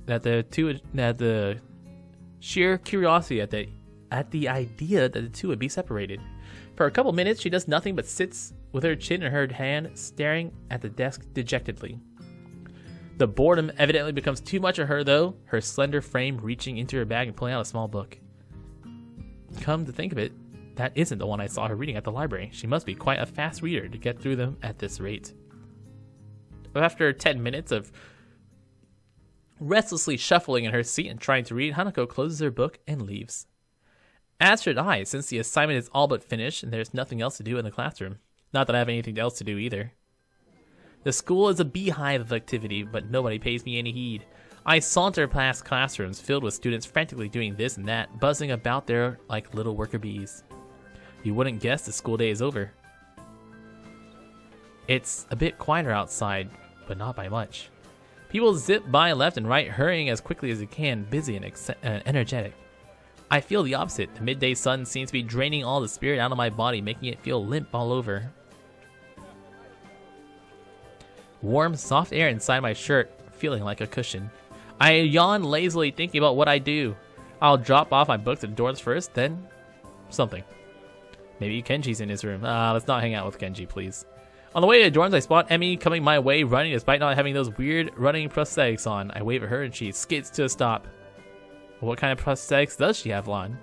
The sheer curiosity at the idea that the two would be separated. For a couple minutes, she does nothing but sits with her chin in her hand, staring at the desk dejectedly. The boredom evidently becomes too much for her, though, her slender frame reaching into her bag and pulling out a small book. Come to think of it, that isn't the one I saw her reading at the library. She must be quite a fast reader to get through them at this rate. After 10 minutes of restlessly shuffling in her seat and trying to read, Hanako closes her book and leaves. As should I, since the assignment is all but finished and there's nothing else to do in the classroom. Not that I have anything else to do either. The school is a beehive of activity, but nobody pays me any heed. I saunter past classrooms filled with students frantically doing this and that, buzzing about there like little worker bees. You wouldn't guess the school day is over. It's a bit quieter outside, but not by much. People zip by left and right, hurrying as quickly as they can, busy and energetic. I feel the opposite. The midday sun seems to be draining all the spirit out of my body, making it feel limp all over. Warm, soft air inside my shirt, feeling like a cushion. I yawn lazily, thinking about what I do. I'll drop off my books at the doors first, then something. Maybe Kenji's in his room. Let's not hang out with Kenji, please. On the way to the dorms, I spot Emmy coming my way, running despite not having those weird running prosthetics on. I wave at her and she skids to a stop. What kind of prosthetics does she have on?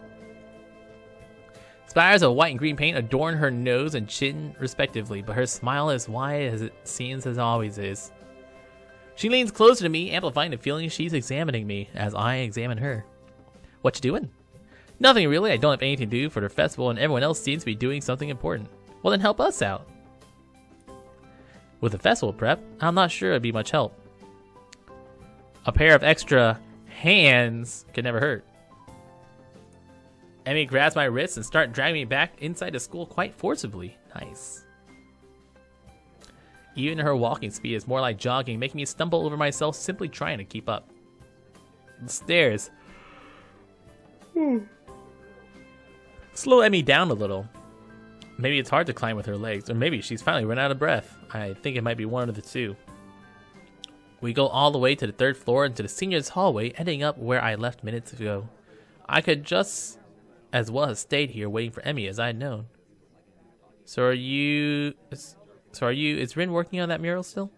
Spatters of white and green paint adorn her nose and chin respectively, but her smile is wide as it seems as always is. She leans closer to me, amplifying the feeling she's examining me as I examine her. What you doing? Nothing really. I don't have anything to do for the festival and everyone else seems to be doing something important. Well then help us out. With the festival prep, I'm not sure it'd be much help. A pair of extra hands could never hurt. Emmy grabs my wrists and starts dragging me back inside the school quite forcibly. Nice. Even her walking speed is more like jogging, making me stumble over myself simply trying to keep up. The stairs. Slow Emmy down a little. Maybe it's hard to climb with her legs, or maybe she's finally run out of breath. I think it might be one of the two. We go all the way to the 3rd floor into the seniors' hallway, ending up where I left minutes ago. I could just as well have stayed here waiting for Emmy as I had known. Is Rin working on that mural still?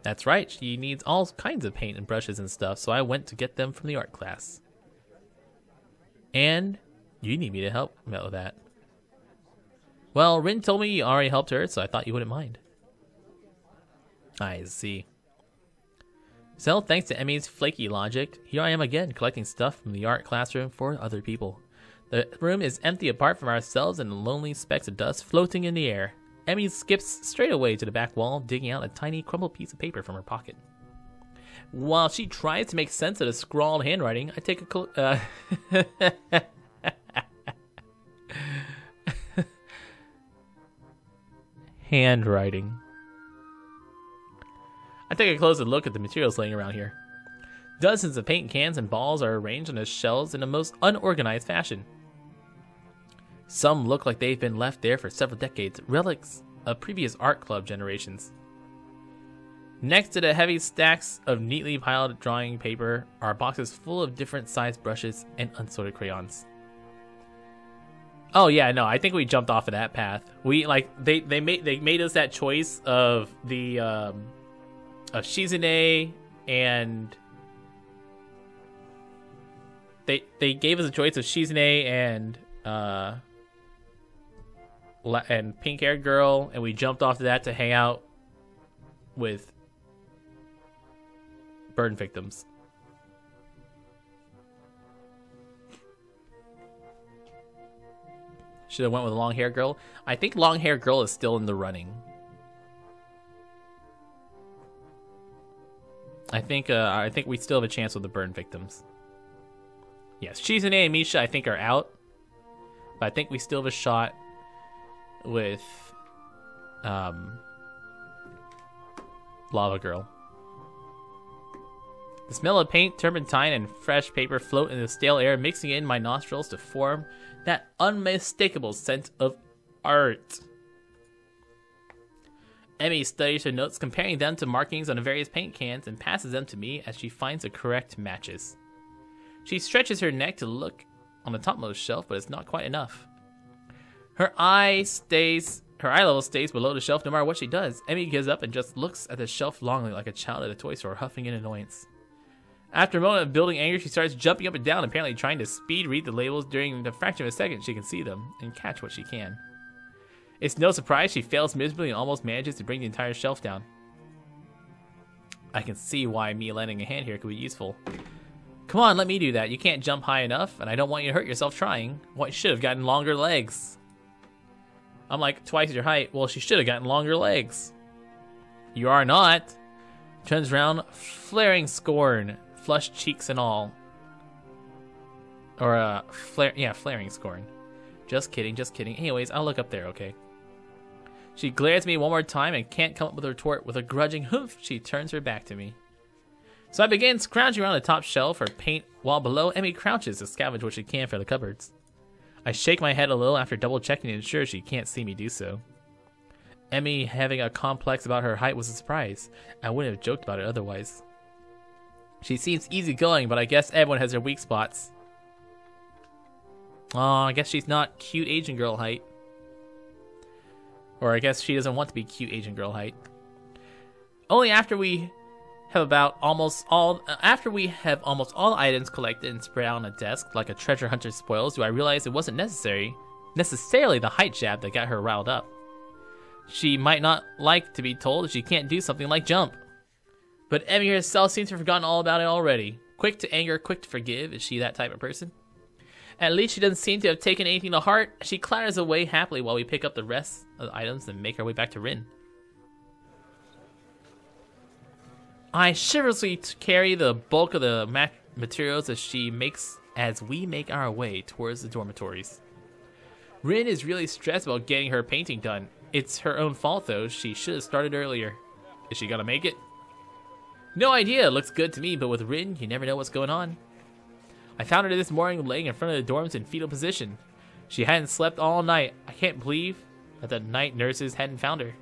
That's right, she needs all kinds of paint and brushes and stuff, so I went to get them from the art class. And you need me to help with that. Well, Rin told me you already helped her, so I thought you wouldn't mind. I see. So, thanks to Emmy's flaky logic, here I am again collecting stuff from the art classroom for other people. The room is empty apart from ourselves and the lonely specks of dust floating in the air. Emmy skips straight away to the back wall, digging out a tiny crumpled piece of paper from her pocket. While she tries to make sense of the scrawled handwriting, I take a handwriting. I take a closer look at the materials laying around here. Dozens of paint cans and balls are arranged on the shelves in the most unorganized fashion. Some look like they've been left there for several decades, relics of previous art club generations. Next to the heavy stacks of neatly piled drawing paper are boxes full of different sized brushes and unsorted crayons. Oh yeah, no, I think we jumped off of that path. We they made us that choice of the of Shizune, and they gave us a choice of Shizune and pink haired girl, and we jumped off to that to hang out with burn victims. Should have went with a long hair girl. I think long hair girl is still in the running. I think we still have a chance with the burn victims. Yes, Shizune and Misha I think are out, but I think we still have a shot with Lava Girl. The smell of paint, turpentine, and fresh paper float in the stale air, mixing in my nostrils to form that unmistakable scent of art. Emmy studies her notes, comparing them to markings on the various paint cans, and passes them to me as she finds the correct matches. She stretches her neck to look on the topmost shelf, but it's not quite enough. Her eye level stays below the shelf no matter what she does. Emmy gives up and just looks at the shelf longingly like a child at a toy store, huffing in annoyance. After a moment of building anger, she starts jumping up and down, apparently trying to speed read the labels. During the fraction of a second, she can see them and catch what she can. It's no surprise she fails miserably and almost manages to bring the entire shelf down. I can see why me lending a hand here could be useful. Come on, let me do that. You can't jump high enough, and I don't want you to hurt yourself trying. Well, you should have gotten longer legs. I'm like twice your height. Well, she should have gotten longer legs. You are not. Turns around, flaring scorn. Flushed cheeks and all. Or, flaring scorn. Just kidding, just kidding. Anyways, I'll look up there, okay? She glares at me one more time and can't come up with a retort. With a grudging hoof, she turns her back to me. So I began scrounging around the top shelf for paint while below Emmy crouches to scavenge what she can for the cupboards. I shake my head a little after double checking to ensure she can't see me do so. Emmy having a complex about her height was a surprise. I wouldn't have joked about it otherwise. She seems easygoing, but I guess everyone has their weak spots. Oh, I guess she's not cute Asian girl height. Or I guess she doesn't want to be cute Asian girl height. Only after we have almost all the items collected and spread out on a desk like a treasure hunter's spoils do I realize it wasn't necessarily the height jab that got her riled up. She might not like to be told that she can't do something like jump. But Emmy herself seems to have forgotten all about it already. Quick to anger, quick to forgive. Is she that type of person? At least she doesn't seem to have taken anything to heart. She clatters away happily while we pick up the rest of the items and make our way back to Rin. I chivalrously carry the bulk of the materials as we make our way towards the dormitories. Rin is really stressed about getting her painting done. It's her own fault though, she should have started earlier. Is she gonna make it? No idea, looks good to me, but with Rin, you never know what's going on. I found her this morning laying in front of the dorms in fetal position. She hadn't slept all night. I can't believe that the night nurses hadn't found her.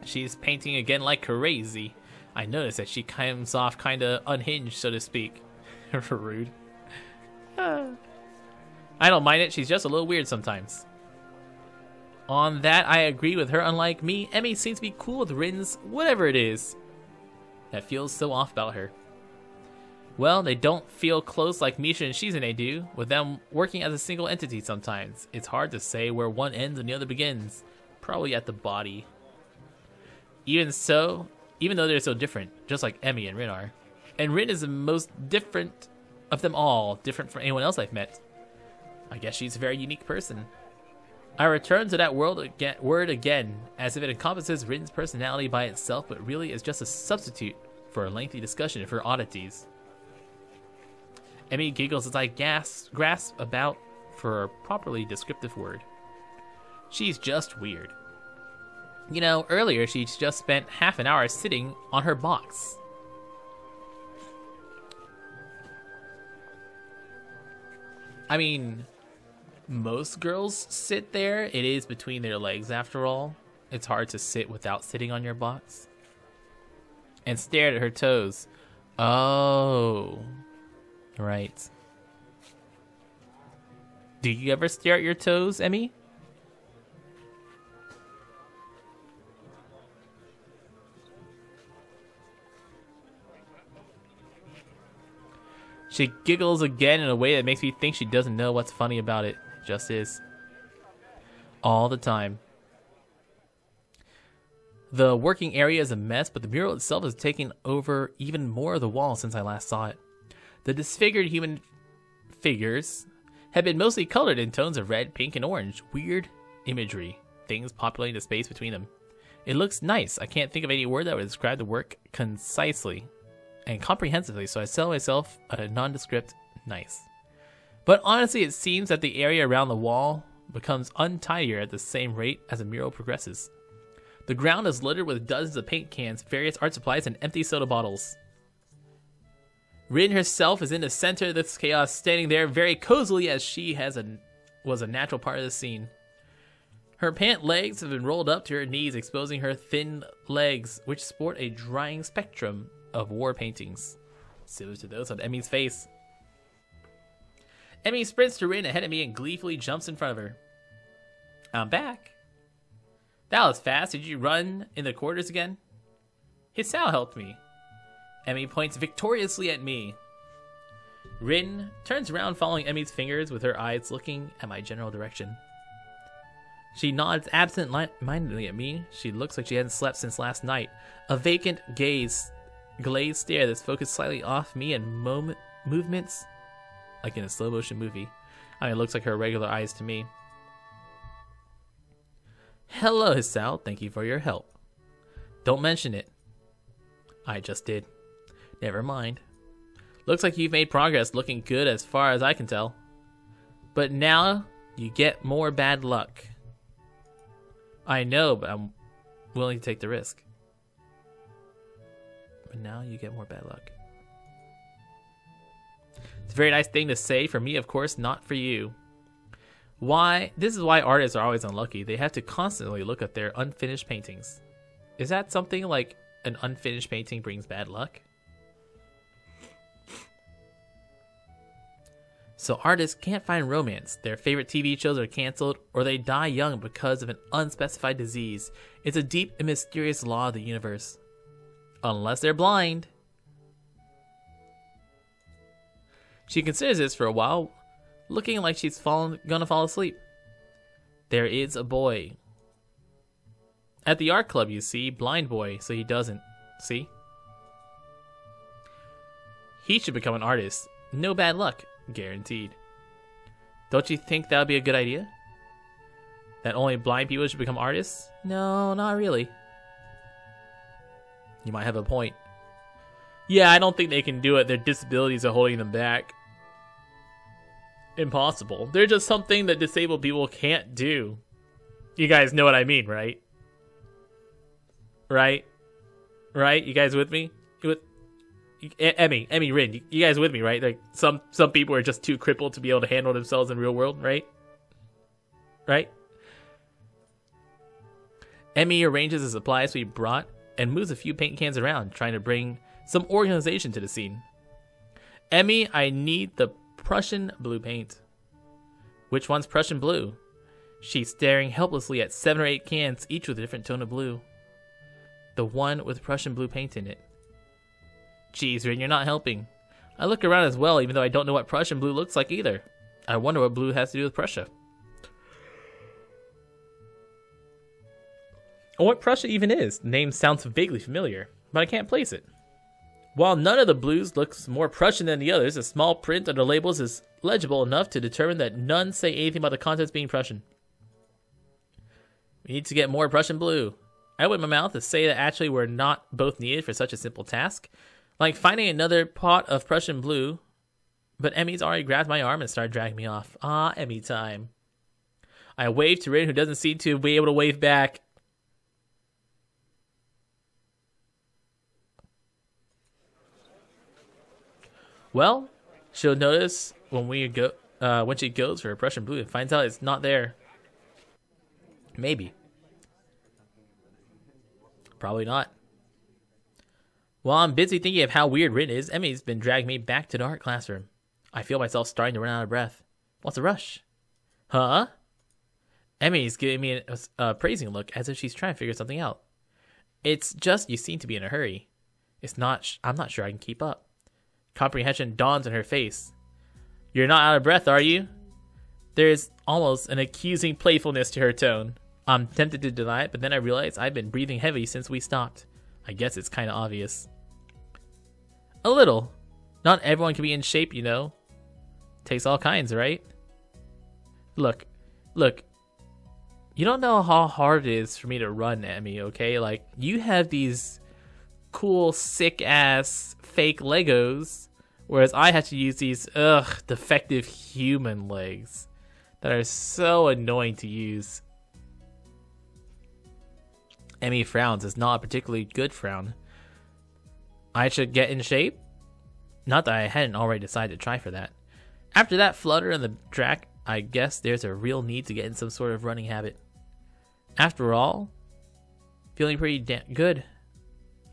She's painting again like crazy. I noticed that she comes off kinda unhinged, so to speak. Rude. I don't mind it, she's just a little weird sometimes. On that, I agree with her. Unlike me, Emmy seems to be cool with Rin's whatever it is that feels so off about her. Well, they don't feel close like Misha and Shizune do, with them working as a single entity sometimes. It's hard to say where one ends and the other begins. Probably at the body. Even though they're so different, just like Emmy and Rin are. And Rin is the most different of them all, different from anyone else I've met. I guess she's a very unique person. I return to that word again, as if it encompasses Rin's personality by itself, but really is just a substitute for a lengthy discussion of her oddities. Emmy giggles as I grasp about for a properly descriptive word. She's just weird. You know, earlier she just spent half an hour sitting on her box. I mean, most girls sit there. It is between their legs after all. It's hard to sit without sitting on your box. And stared at her toes. Oh. Right. Do you ever stare at your toes, Emmy? She giggles again in a way that makes me think she doesn't know what's funny about it. Just is. All the time. The working area is a mess, but the mural itself has taken over even more of the wall since I last saw it. The disfigured human figures have been mostly colored in tones of red, pink, and orange. Weird imagery. Things populating the space between them. It looks nice. I can't think of any word that would describe the work concisely and comprehensively, so I sell myself a nondescript nice. But honestly, it seems that the area around the wall becomes untidier at the same rate as the mural progresses. The ground is littered with dozens of paint cans, various art supplies, and empty soda bottles. Rin herself is in the center of this chaos, standing there very cozily as she was a natural part of the scene. Her pant legs have been rolled up to her knees, exposing her thin legs, which sport a drying spectrum of war paintings, similar to those on Emmy's face. Emmy sprints to Rin ahead of me and gleefully jumps in front of her. I'm back. That was fast. Did you run in the quarters again? Hisao helped me. Emmy points victoriously at me. Rin turns around, following Emmy's fingers with her eyes looking at my general direction. She nods absent-mindedly at me. She looks like she hadn't slept since last night. A vacant glazed stare that's focused slightly off me and movements like in a slow-motion movie. I mean, it looks like her regular eyes to me. Hello, Hisao. Thank you for your help. Don't mention it. I just did. Never mind. Looks like you've made progress, looking good as far as I can tell. But now you get more bad luck. I know, but I'm willing to take the risk. But now you get more bad luck. It's a very nice thing to say. For me, of course, not for you. Why? This is why artists are always unlucky. They have to constantly look at their unfinished paintings. Is that something like an unfinished painting brings bad luck? So artists can't find romance. Their favorite TV shows are canceled, or they die young because of an unspecified disease. It's a deep and mysterious law of the universe. Unless they're blind. She considers this for a while, looking like she's gonna fall asleep. There is a boy. At the art club, you see, blind boy, so he doesn't. See? He should become an artist. No bad luck. Guaranteed. Don't you think that would be a good idea? That only blind people should become artists? No, not really. You might have a point. Yeah, I don't think they can do it. Their disabilities are holding them back. Impossible. They're just something that disabled people can't do. You guys know what I mean, right? Right? Right? You guys with me? Emmy, Rin, you guys with me, right? Like some people are just too crippled to be able to handle themselves in real world, right? Right? Emmy arranges the supplies we brought and moves a few paint cans around, trying to bring some organization to the scene. Emmy, I need the Prussian blue paint. Which one's Prussian blue? She's staring helplessly at 7 or 8 cans, each with a different tone of blue. The one with Prussian blue paint in it. Jeez, Rin, you're not helping. I look around as well, even though I don't know what Prussian blue looks like either. I wonder what blue has to do with Prussia. Or what Prussia even is. The name sounds vaguely familiar, but I can't place it. While none of the blues looks more Prussian than the others, the small print under labels is legible enough to determine that none say anything about the contents being Prussian. We need to get more Prussian blue. I open my mouth to say that actually we're not both needed for such a simple task. Like finding another pot of Prussian blue, but Emmy's already grabbed my arm and started dragging me off. Ah, Emmy time. I wave to Rin, who doesn't seem to be able to wave back. Well, she'll notice when she goes for her Prussian blue and finds out it's not there. Maybe. Probably not. While I'm busy thinking of how weird Rin is, Emmy's been dragging me back to the art classroom. I feel myself starting to run out of breath. What's the rush? Huh? Emmy's giving me a praising look as if she's trying to figure something out. It's just you seem to be in a hurry. I'm not sure I can keep up. Comprehension dawns on her face. You're not out of breath, are you? There's almost an accusing playfulness to her tone. I'm tempted to deny it, but then I realize I've been breathing heavy since we stopped. I guess it's kind of obvious. A little. Not everyone can be in shape, you know. Takes all kinds, right? Look. You don't know how hard it is for me to run, Emmy, okay? Like, you have these cool, sick-ass fake Legos, whereas I have to use these, defective human legs that are so annoying to use. Emmy frowns. It's not a particularly good frown. I should get in shape? Not that I hadn't already decided to try for that. After that flutter in the track, I guess there's a real need to get in some sort of running habit. After all, feeling pretty good.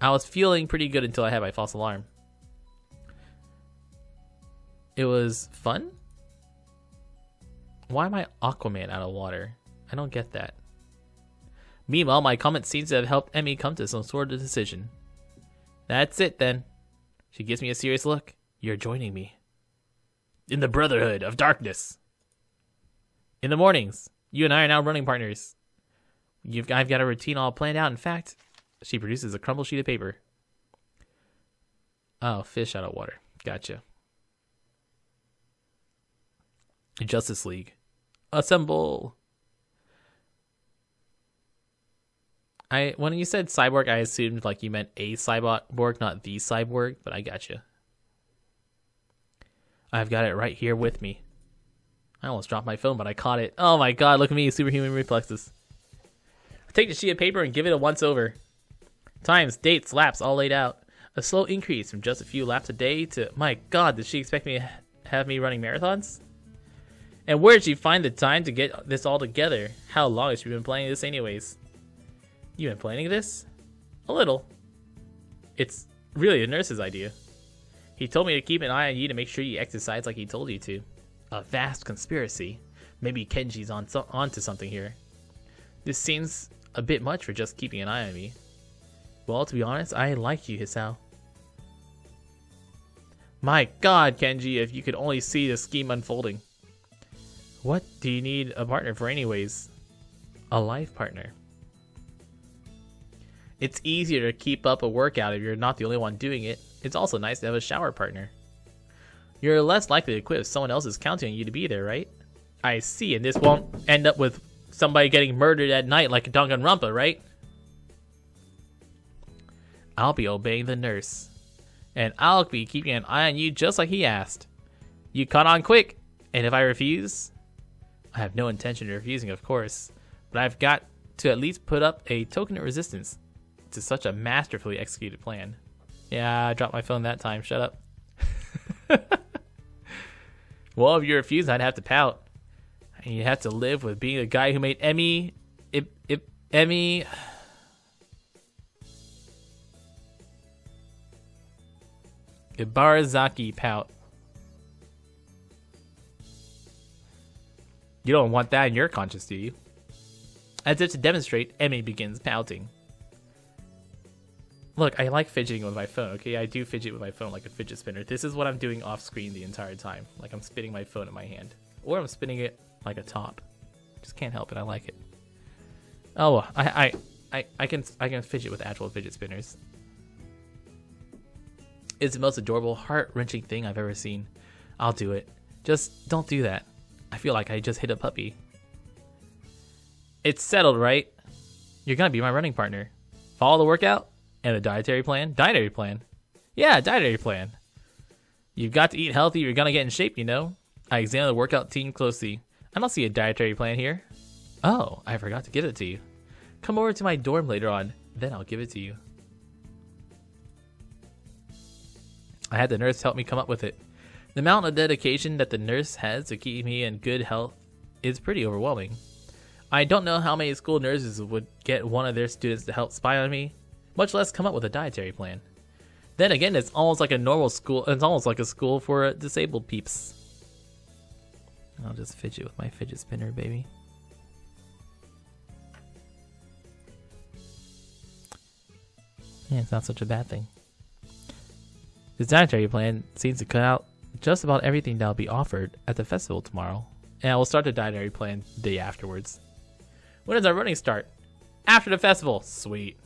I was feeling pretty good until I had my false alarm. It was fun? Why am I Aquaman out of water? I don't get that. Meanwhile, my comment seems to have helped Emmy come to some sort of decision. That's it, then. She gives me a serious look. You're joining me. In the Brotherhood of Darkness. In the mornings, you and I are now running partners. I've got a routine all planned out. In fact, she produces a crumpled sheet of paper. Oh, fish out of water. Gotcha. Justice League. Assemble. When you said cyborg, I assumed like you meant a cyborg, not the cyborg, but I gotcha. I've got it right here with me. I almost dropped my phone, but I caught it. Oh my god, look at me, superhuman reflexes. I take the sheet of paper and give it a once over. Times, dates, laps, all laid out. A slow increase from just a few laps a day to, my god, does she expect me to have me running marathons? And where did she find the time to get this all together? How long has she been planning this anyways? You been planning this? A little. It's really the nurse's idea. He told me to keep an eye on you to make sure you exercise like he told you to. A vast conspiracy. Maybe Kenji's onto something here. This seems a bit much for just keeping an eye on me. Well, to be honest, I like you, Hisao. My god, Kenji, if you could only see the scheme unfolding. What do you need a partner for anyways? A life partner. It's easier to keep up a workout if you're not the only one doing it. It's also nice to have a shower partner. You're less likely to quit if someone else is counting on you to be there, right? I see, and this won't end up with somebody getting murdered at night like a Danganronpa, right? I'll be obeying the nurse. And I'll be keeping an eye on you just like he asked. You caught on quick, and if I refuse... I have no intention of refusing, of course, but I've got to at least put up a token of resistance to such a masterfully executed plan. Yeah, I dropped my phone that time. Shut up. Well, if you refuse, I'd have to pout. And you'd have to live with being the guy who made Emmy... Emmy... Ibarazaki pout. You don't want that in your conscience, do you? As if to demonstrate, Emmy begins pouting. Look, I like fidgeting with my phone, okay? I do fidget with my phone like a fidget spinner. This is what I'm doing off screen the entire time. Like I'm spinning my phone in my hand. Or I'm spinning it like a top. Just can't help it, I like it. Oh, I can fidget with actual fidget spinners. It's the most adorable, heart-wrenching thing I've ever seen. I'll do it. Just don't do that. I feel like I just hit a puppy. It's settled, right? You're gonna be my running partner. Follow the workout and the dietary plan. Dietary plan? Yeah, dietary plan. You've got to eat healthy. You're gonna get in shape, you know. I examined the workout team closely. I don't see a dietary plan here. Oh, I forgot to give it to you. Come over to my dorm later on, then I'll give it to you. I had the nurse help me come up with it. The amount of dedication that the nurse has to keep me in good health is pretty overwhelming. I don't know how many school nurses would get one of their students to help spy on me, much less come up with a dietary plan. Then again, it's almost like a normal school. It's almost like a school for disabled peeps. I'll just fidget with my fidget spinner, baby. Yeah, it's not such a bad thing. This dietary plan seems to cut out just about everything that'll be offered at the festival tomorrow. And I will start the dietary plan the day afterwards. When does our running start? After the festival. Sweet.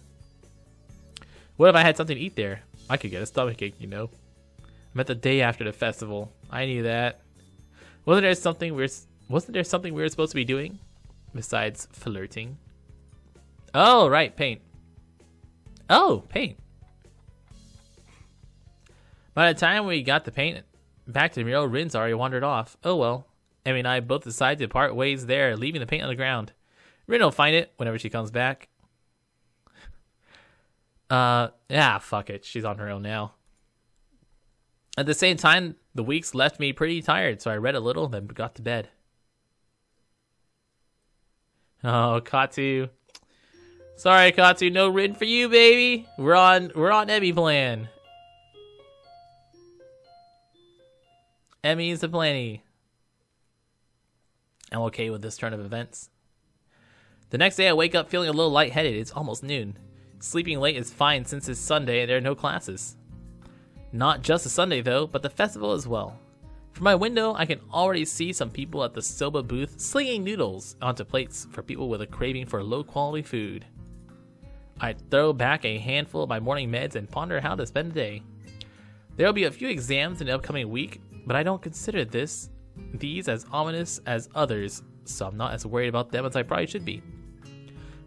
What if I had something to eat there? I could get a stomachache, you know. I meant the day after the festival. I knew that. Wasn't there something we were supposed to be doing? Besides flirting. Oh, right, paint. Oh, paint. By the time we got the paint back to the mural, Rin's already wandered off. Oh well. Emmy and I both decided to part ways there, leaving the paint on the ground. Rin will find it whenever she comes back. Yeah, fuck it. She's on her own now. At the same time, the weeks left me pretty tired, so I read a little, then got to bed. Oh, Katsu. Sorry, Katsu, no Rin for you, baby. We're on Emmy plan. Emmy's the planny. I'm okay with this turn of events. The next day I wake up feeling a little lightheaded. It's almost noon. Sleeping late is fine since it's Sunday and there are no classes. Not just a Sunday though, but the festival as well. From my window, I can already see some people at the soba booth slinging noodles onto plates for people with a craving for low-quality food. I throw back a handful of my morning meds and ponder how to spend the day. There will be a few exams in the upcoming week, but I don't consider these as ominous as others, so I'm not as worried about them as I probably should be.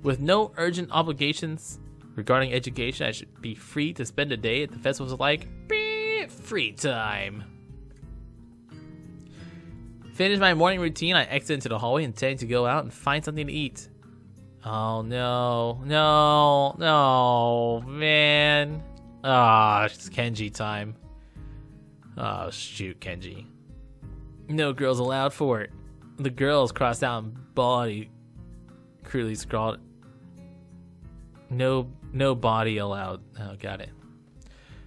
With no urgent obligations regarding education, I should be free to spend a day at the festival's like free time. Finish my morning routine, I exit into the hallway intending to go out and find something to eat. Oh no, man. Ah, it's Kenji time. Oh, shoot, Kenji. No girls allowed for it. The girls crossed out and body crudely scrawled. No body allowed. Oh, got it.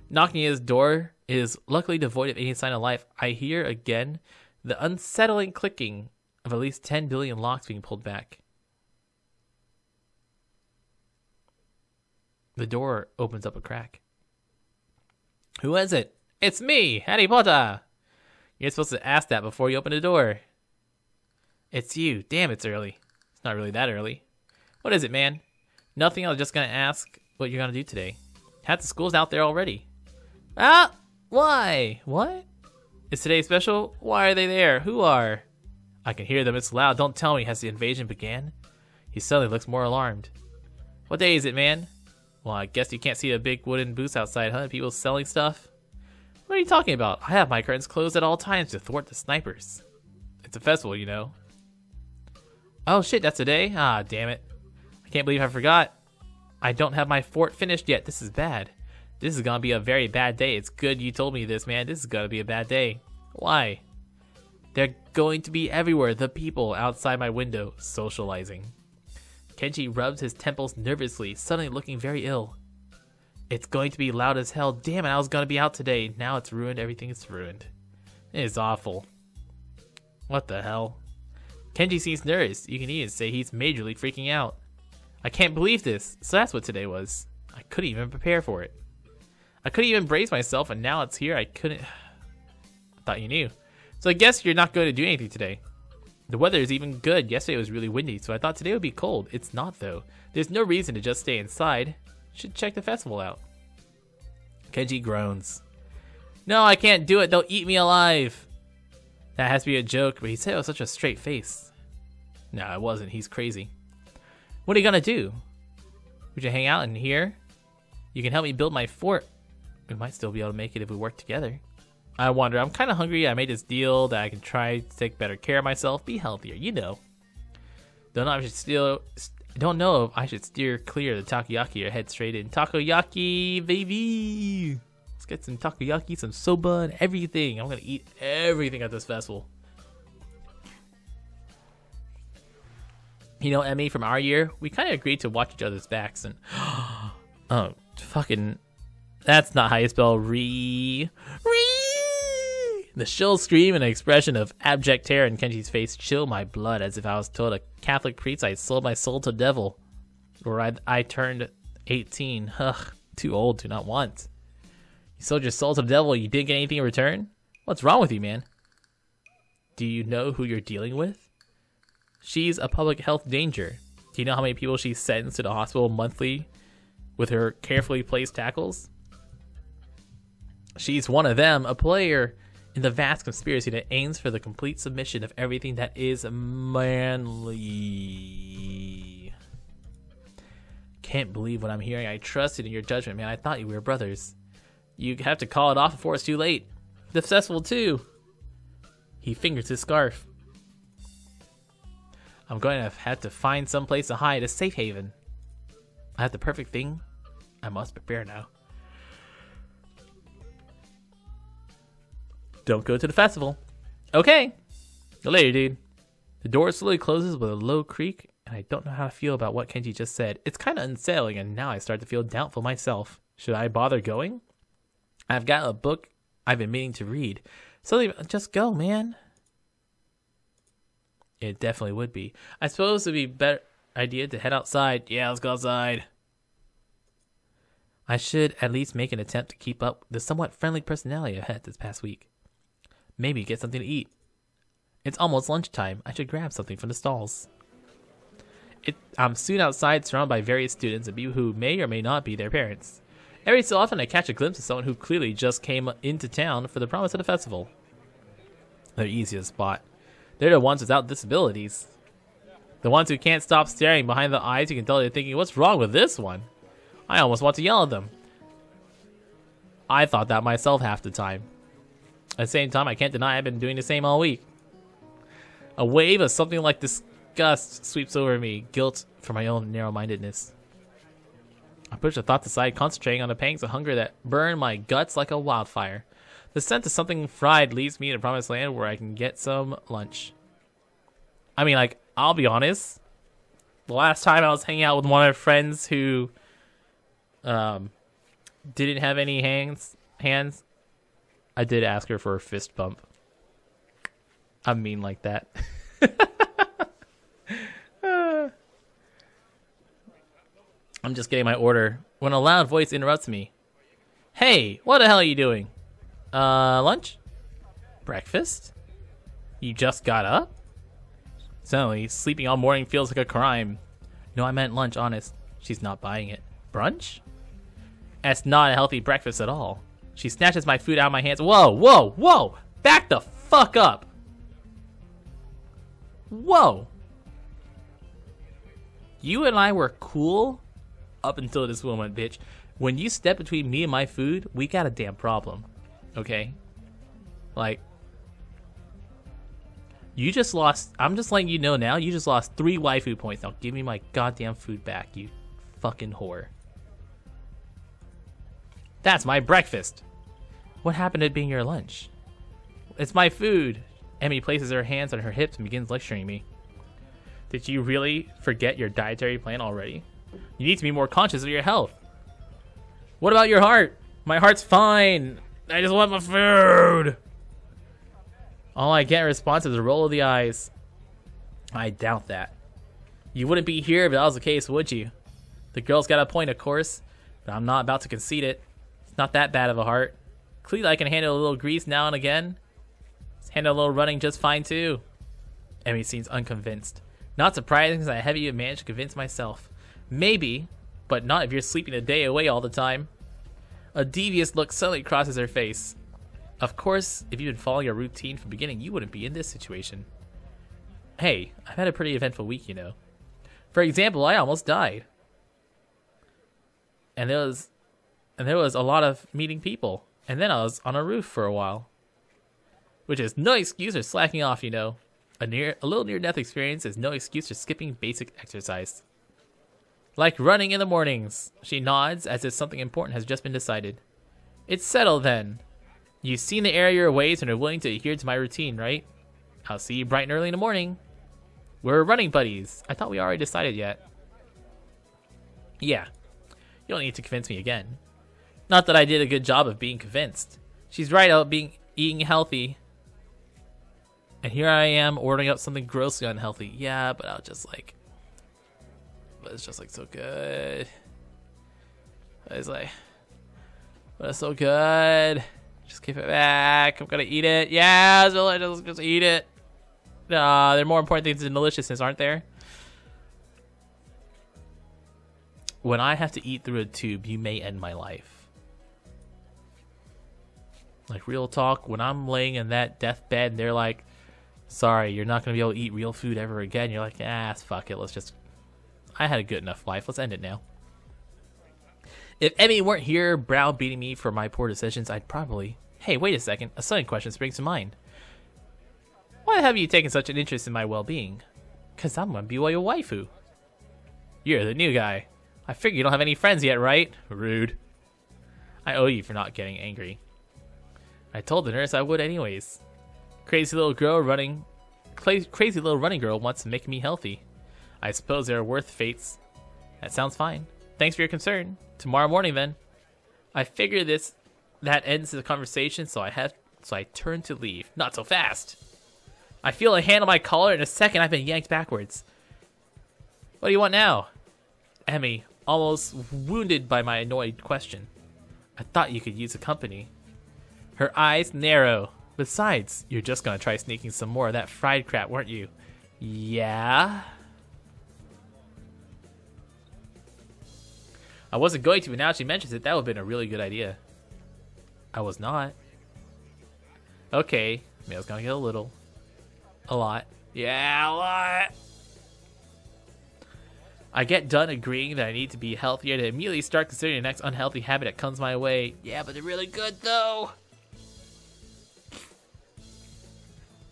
Knocking at his door is luckily devoid of any sign of life. I hear again the unsettling clicking of at least 10 billion locks being pulled back. The door opens up a crack. Who is it? It's me, Harry Potter. You're supposed to ask that before you open the door. It's you. Damn, it's early. It's not really that early. What is it, man? Nothing. I was just going to ask what you're going to do today. Half the school's out there already. Ah! Why? What? Is today special? Why are they there? Who are? I can hear them. It's loud. Don't tell me. Has the invasion began? He suddenly looks more alarmed. What day is it, man? Well, I guess you can't see the big wooden booths outside, huh? People selling stuff? What are you talking about? I have my curtains closed at all times to thwart the snipers. It's a festival, you know. Oh shit, that's today? Ah, damn it. I can't believe I forgot. I don't have my fort finished yet. This is bad. This is gonna be a very bad day. It's good you told me this, man. This is gonna be a bad day. Why? They're going to be everywhere. The people outside my window, socializing. Kenji rubs his temples nervously, suddenly looking very ill. It's going to be loud as hell. Damn it, I was gonna be out today. Now it's ruined. Everything is ruined. It is awful. What the hell? Kenji seems nervous. You can even say he's majorly freaking out. I can't believe this. So that's what today was. I couldn't even prepare for it. I couldn't even brace myself, and now it's here. I couldn't. I thought you knew. So I guess you're not going to do anything today. The weather is even good. Yesterday was really windy, so I thought today would be cold. It's not, though. There's no reason to just stay inside. Should check the festival out. Kenji groans. No, I can't do it. They'll eat me alive. That has to be a joke, but he said it with such a straight face. No, it wasn't. He's crazy. What are you gonna do? Would you hang out in here? You can help me build my fort. We might still be able to make it if we work together. I wonder. I'm kind of hungry. I made this deal that I can try to take better care of myself, be healthier, you know. Don't know if I should steer clear of the takoyaki or head straight in. Takoyaki, baby! Let's get some takoyaki, some soba, and everything. I'm gonna eat everything at this festival. You know, Emmy, from our year, we kind of agreed to watch each other's backs, and oh, fucking, that's not how you spell re. The shrill scream and an expression of abject terror in Kenji's face chill my blood, as if I was told a Catholic priest I sold my soul to the devil, or I turned 18. Ugh, too old to not want. You sold your soul to the devil. You didn't get anything in return. What's wrong with you, man? Do you know who you're dealing with? She's a public health danger. Do you know how many people she's sentenced to the hospital monthly with her carefully placed tackles? She's one of them, a player in the vast conspiracy that aims for the complete submission of everything that is manly. Can't believe what I'm hearing. I trusted in your judgment, man. I thought you were brothers. You have to call it off before it's too late. The festival, too. He fingers his scarf. I'm going to have to find some place to hide, a safe haven. I have the perfect thing. I must prepare now. Don't go to the festival. Okay. Later, dude. The door slowly closes with a low creak, and I don't know how to feel about what Kenji just said. It's kind of unsettling, and now I start to feel doubtful myself. Should I bother going? I've got a book I've been meaning to read. So just go, man. It definitely would be. I suppose it'd be a better idea to head outside. Yeah, let's go outside. I should at least make an attempt to keep up the somewhat friendly personality I've had this past week. Maybe get something to eat. It's almost lunchtime. I should grab something from the stalls. I'm soon outside, surrounded by various students and people who may or may not be their parents. Every so often, I catch a glimpse of someone who clearly just came into town for the promise of the festival. They're easy to spot. They're the ones without disabilities. The ones who can't stop staring behind the eyes. You can tell they're thinking, what's wrong with this one? I almost want to yell at them. I thought that myself half the time. At the same time, I can't deny I've been doing the same all week. A wave of something like disgust sweeps over me, guilt for my own narrow-mindedness. I push the thoughts aside, concentrating on the pangs of hunger that burn my guts like a wildfire. The scent of something fried leads me to promised land where I can get some lunch. I mean, like, I'll be honest. The last time I was hanging out with one of my friends who didn't have any hands, I did ask her for a fist bump. I'm mean like that. I'm just getting my order when a loud voice interrupts me. Hey, what the hell are you doing? Lunch? Breakfast? You just got up? Suddenly, sleeping all morning feels like a crime. No, I meant lunch, honest. She's not buying it. Brunch? That's not a healthy breakfast at all. She snatches my food out of my hands. Whoa, whoa, whoa! Back the fuck up! Whoa! You and I were cool up until this moment, bitch. When you step between me and my food, we got a damn problem. Okay? Like, you just lost, I'm just letting you know now, you just lost 3 waifu points. Now give me my goddamn food back, you fucking whore. That's my breakfast. What happened to it being your lunch? It's my food. Emmy places her hands on her hips and begins lecturing me. Did you really forget your dietary plan already? You need to be more conscious of your health. What about your heart? My heart's fine. I just want my food. All I get in response is a roll of the eyes. I doubt that. You wouldn't be here if that was the case, would you? The girl's got a point, of course, but I'm not about to concede it. It's not that bad of a heart. Clearly I can handle a little grease now and again. Handle a little running just fine too. Emmy seems unconvinced. Not surprising, because I haven't managed to convince myself. Maybe, but not if you're sleeping a day away all the time. A devious look suddenly crosses her face. Of course, if you'd been following your routine from the beginning, you wouldn't be in this situation. Hey, I've had a pretty eventful week, you know. For example, I almost died. And there was a lot of meeting people. And then I was on a roof for a while. Which is no excuse for slacking off, you know. A little near-death experience is no excuse for skipping basic exercise. Like running in the mornings. She nods as if something important has just been decided. It's settled then. You've seen the error of your ways and are willing to adhere to my routine, right? I'll see you bright and early in the morning. We're running buddies. I thought we already decided yet. Yeah. You don't need to convince me again. Not that I did a good job of being convinced. She's right about eating healthy. And here I am ordering up something grossly unhealthy. Yeah, but it's just like so good. It's like, but it's so good. Just give it back. I'm gonna eat it. Yeah, it's delicious. Just eat it. There are more important things than deliciousness, aren't there? When I have to eat through a tube, you may end my life. Like, real talk, when I'm laying in that deathbed and they're like, sorry, you're not going to be able to eat real food ever again. You're like, fuck it. I had a good enough life. Let's end it now. If Emmy weren't here browbeating me for my poor decisions, I'd probably... Hey, wait a second. A sudden question springs to mind. Why have you taken such an interest in my well-being? Because I'm going to be your waifu. You're the new guy. I figure you don't have any friends yet, right? Rude. I owe you for not getting angry. I told the nurse I would anyways. Crazy little running girl wants to make me healthy. I suppose they're worth fates. That sounds fine. Thanks for your concern. Tomorrow morning then. I figure that ends the conversation, so I turn to leave. Not so fast. I feel a hand on my collar. In a second, I've been yanked backwards. What do you want now? Emmy, almost wounded by my annoyed question. I thought you could use a company. Her eyes narrow. Besides, you're just gonna try sneaking some more of that fried crap, weren't you? Yeah? I wasn't going to, but now she mentions it, that would have been a really good idea. I was not. Okay, maybe I was gonna get a little. A lot. Yeah, a lot! I get done agreeing that I need to be healthier to immediately start considering the next unhealthy habit that comes my way. Yeah, but they're really good though!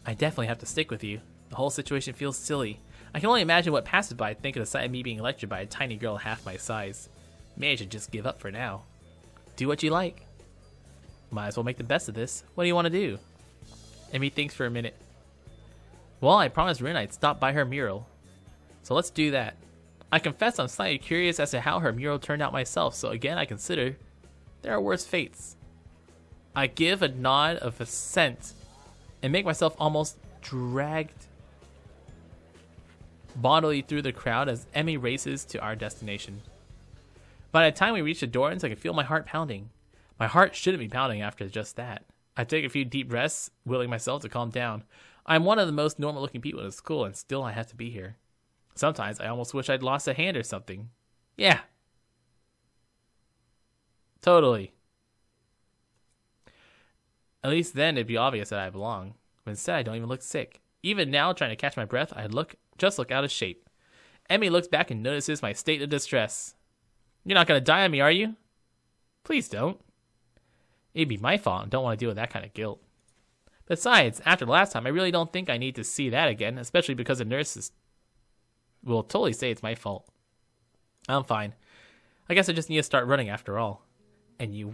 I definitely have to stick with you. The whole situation feels silly. I can only imagine what passersby think of the sight of me being lectured by a tiny girl half my size. Maybe I should just give up for now. Do what you like. Might as well make the best of this. What do you want to do? Emmy thinks for a minute. Well, I promised Rin I'd stop by her mural. So let's do that. I confess I'm slightly curious as to how her mural turned out myself, so again I consider there are worse fates. I give a nod of assent and make myself almost dragged bodily through the crowd as Emmy races to our destination. By the time we reach the doors, I can feel my heart pounding. My heart shouldn't be pounding after just that. I take a few deep breaths, willing myself to calm down. I'm one of the most normal looking people in school, and still I have to be here. Sometimes I almost wish I'd lost a hand or something. Yeah. Totally. At least then it'd be obvious that I belong. But instead I don't even look sick. Even now, trying to catch my breath, I just look out of shape. Emmy looks back and notices my state of distress. You're not going to die on me, are you? Please don't. It'd be my fault and don't want to deal with that kind of guilt. Besides, after the last time, I really don't think I need to see that again, especially because the nurses will totally say it's my fault. I'm fine. I guess I just need to start running after all. And you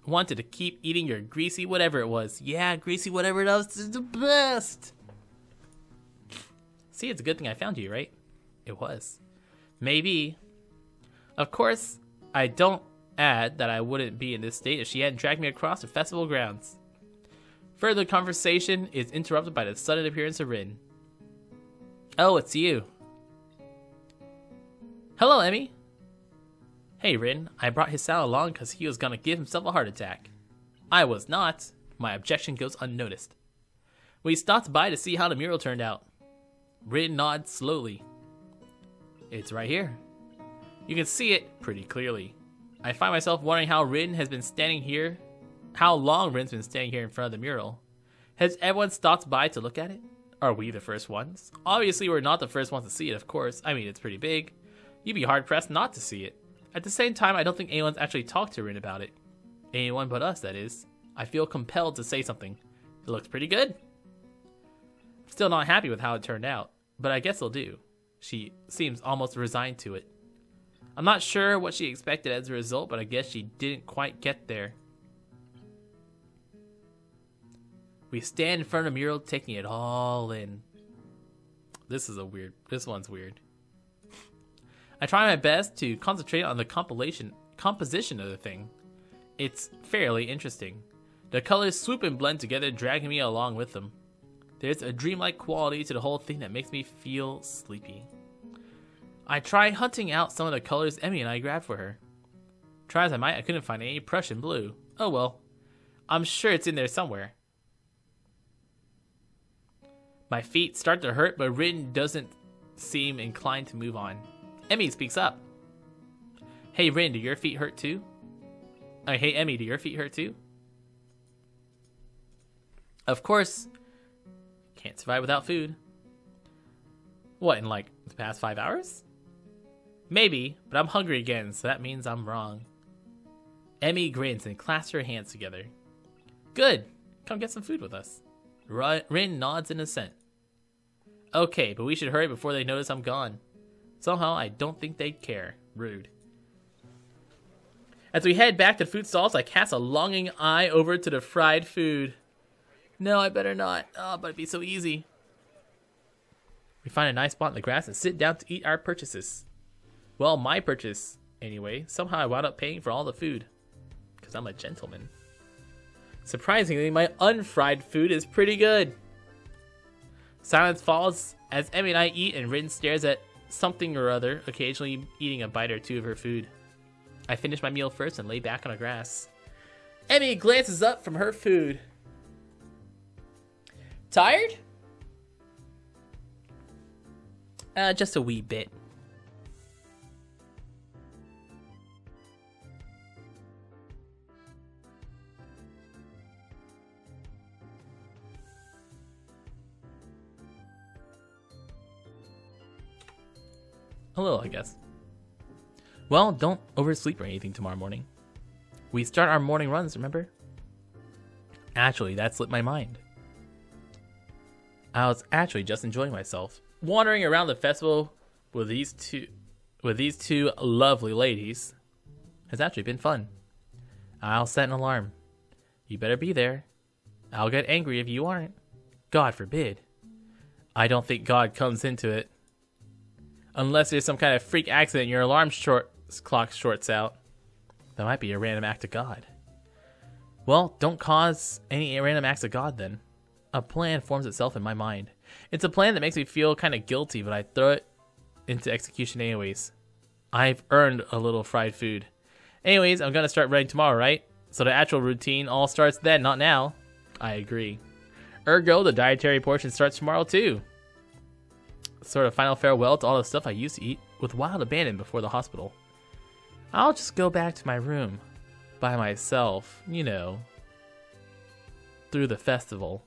wanted to keep eating your greasy whatever it was. Yeah, greasy whatever it was is the best. See, it's a good thing I found you, right? It was. Maybe. Of course, I don't add that I wouldn't be in this state if she hadn't dragged me across the festival grounds. Further conversation is interrupted by the sudden appearance of Rin. Oh, it's you. Hello, Emmy. Hey, Rin. I brought Hisao along because he was going to give himself a heart attack. I was not. My objection goes unnoticed. We stopped by to see how the mural turned out. Rin nods slowly. It's right here. You can see it pretty clearly. I find myself wondering how long Rin's been standing here in front of the mural. Has everyone stopped by to look at it? Are we the first ones? Obviously, we're not the first ones to see it, of course. I mean, it's pretty big. You'd be hard-pressed not to see it. At the same time, I don't think anyone's actually talked to Rin about it. Anyone but us, that is. I feel compelled to say something. It looks pretty good. Still not happy with how it turned out, but I guess it'll do. She seems almost resigned to it. I'm not sure what she expected as a result, but I guess she didn't quite get there. We stand in front of the mural, taking it all in. This one's weird. I try my best to concentrate on the composition of the thing. It's fairly interesting. The colors swoop and blend together, dragging me along with them. There's a dreamlike quality to the whole thing that makes me feel sleepy. I tried hunting out some of the colors Emmy and I grabbed for her. Try as I might, I couldn't find any Prussian blue. Oh well. I'm sure it's in there somewhere. My feet start to hurt, but Rin doesn't seem inclined to move on. Emmy speaks up. Hey Rin, do your feet hurt too? Hey Emmy, do your feet hurt too? Of course. Can't survive without food. What, in like the past 5 hours? Maybe, but I'm hungry again, so that means I'm wrong. Emmy grins and clasps her hands together. Good. Come get some food with us. Rin nods in assent. Okay, but we should hurry before they notice I'm gone. Somehow, I don't think they'd care. Rude. As we head back to food stalls, I cast a longing eye over to the fried food. No, I better not. Oh, but it'd be so easy. We find a nice spot in the grass and sit down to eat our purchases. Well, my purchase, anyway. Somehow I wound up paying for all the food. Because I'm a gentleman. Surprisingly, my unfried food is pretty good. Silence falls as Emmy and I eat and Rin stares at something or other, occasionally eating a bite or two of her food. I finish my meal first and lay back on the grass. Emmy glances up from her food. Tired? Just a wee bit. A little, I guess. Well, don't oversleep or anything tomorrow morning. We start our morning runs, remember? Actually, that slipped my mind. I was actually just enjoying myself, wandering around the festival with these two lovely ladies. has actually been fun. I'll set an alarm. You better be there. I'll get angry if you aren't. God forbid. I don't think God comes into it. Unless there's some kind of freak accident and your alarm clock shorts out. That might be a random act of God. Well, don't cause any random acts of God then. A plan forms itself in my mind. It's a plan that makes me feel kind of guilty, but I throw it into execution anyways. I've earned a little fried food. Anyways, I'm gonna start running tomorrow, right? So the actual routine all starts then, not now. I agree. Ergo, the dietary portion starts tomorrow too. Sort of final farewell to all the stuff I used to eat with wild abandon before the hospital. I'll just go back to my room by myself, you know, through the festival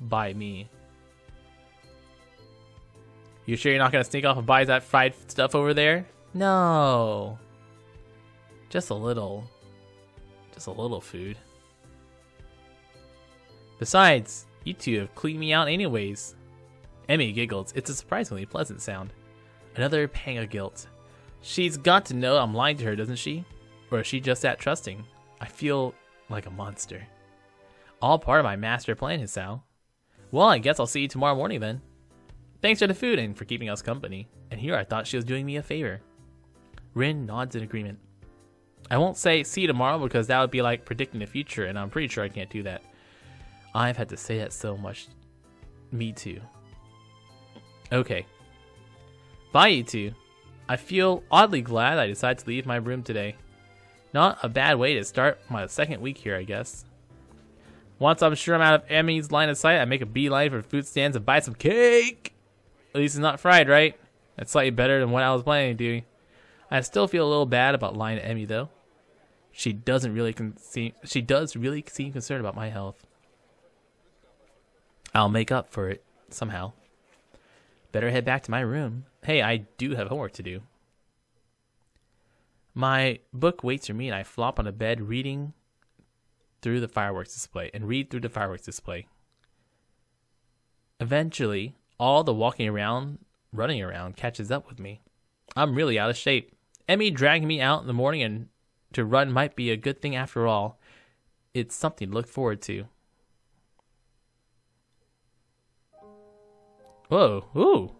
by me. You sure you're not gonna sneak off and buy that fried stuff over there? No. Just a little food. Besides, you two have cleaned me out anyways. Emmy giggles. It's a surprisingly pleasant sound. Another pang of guilt. She's got to know I'm lying to her, doesn't she? Or is she just that trusting? I feel like a monster. All part of my master plan, Hisao. Well, I guess I'll see you tomorrow morning then. Thanks for the food and for keeping us company. And here I thought she was doing me a favor. Rin nods in agreement. I won't say see you tomorrow because that would be like predicting the future, and I'm pretty sure I can't do that. I've had to say that so much. Me too. Okay. Bye, you two. I feel oddly glad I decided to leave my room today. Not a bad way to start my second week here, I guess. Once I'm sure I'm out of Emmy's line of sight, I make a beeline for food stands and buy some cake. At least it's not fried, right? That's slightly better than what I was planning to do. I still feel a little bad about lying to Emmy, though. She does really seem concerned about my health. I'll make up for it somehow. Better head back to my room. Hey, I do have homework to do. My book waits for me, and I flop on the bed read through the fireworks display. Eventually, all the running around catches up with me. I'm really out of shape. Emmy dragging me out in the morning and to run might be a good thing after all. It's something to look forward to. Whoa, ooh,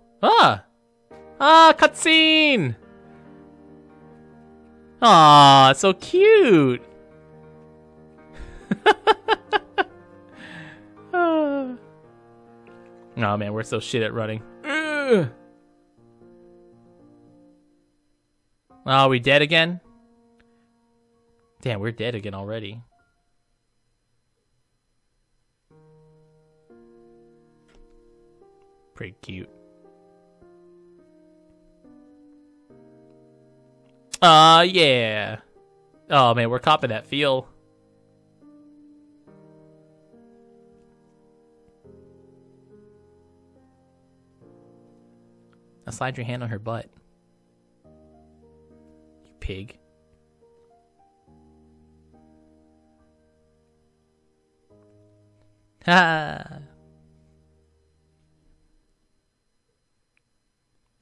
cutscene! Aw, so cute! Oh man, we're so shit at running. Ugh. Oh, we dead again? Damn, we're dead again already. Pretty cute. Yeah. Oh man, we're copping that feel. Now slide your hand on her butt. You pig. Ha!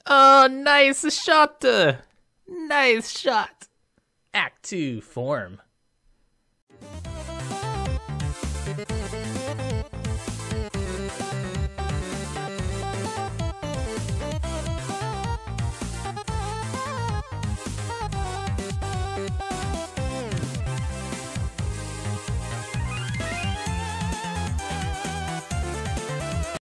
Oh, nice shot! Nice shot! Act 2, form.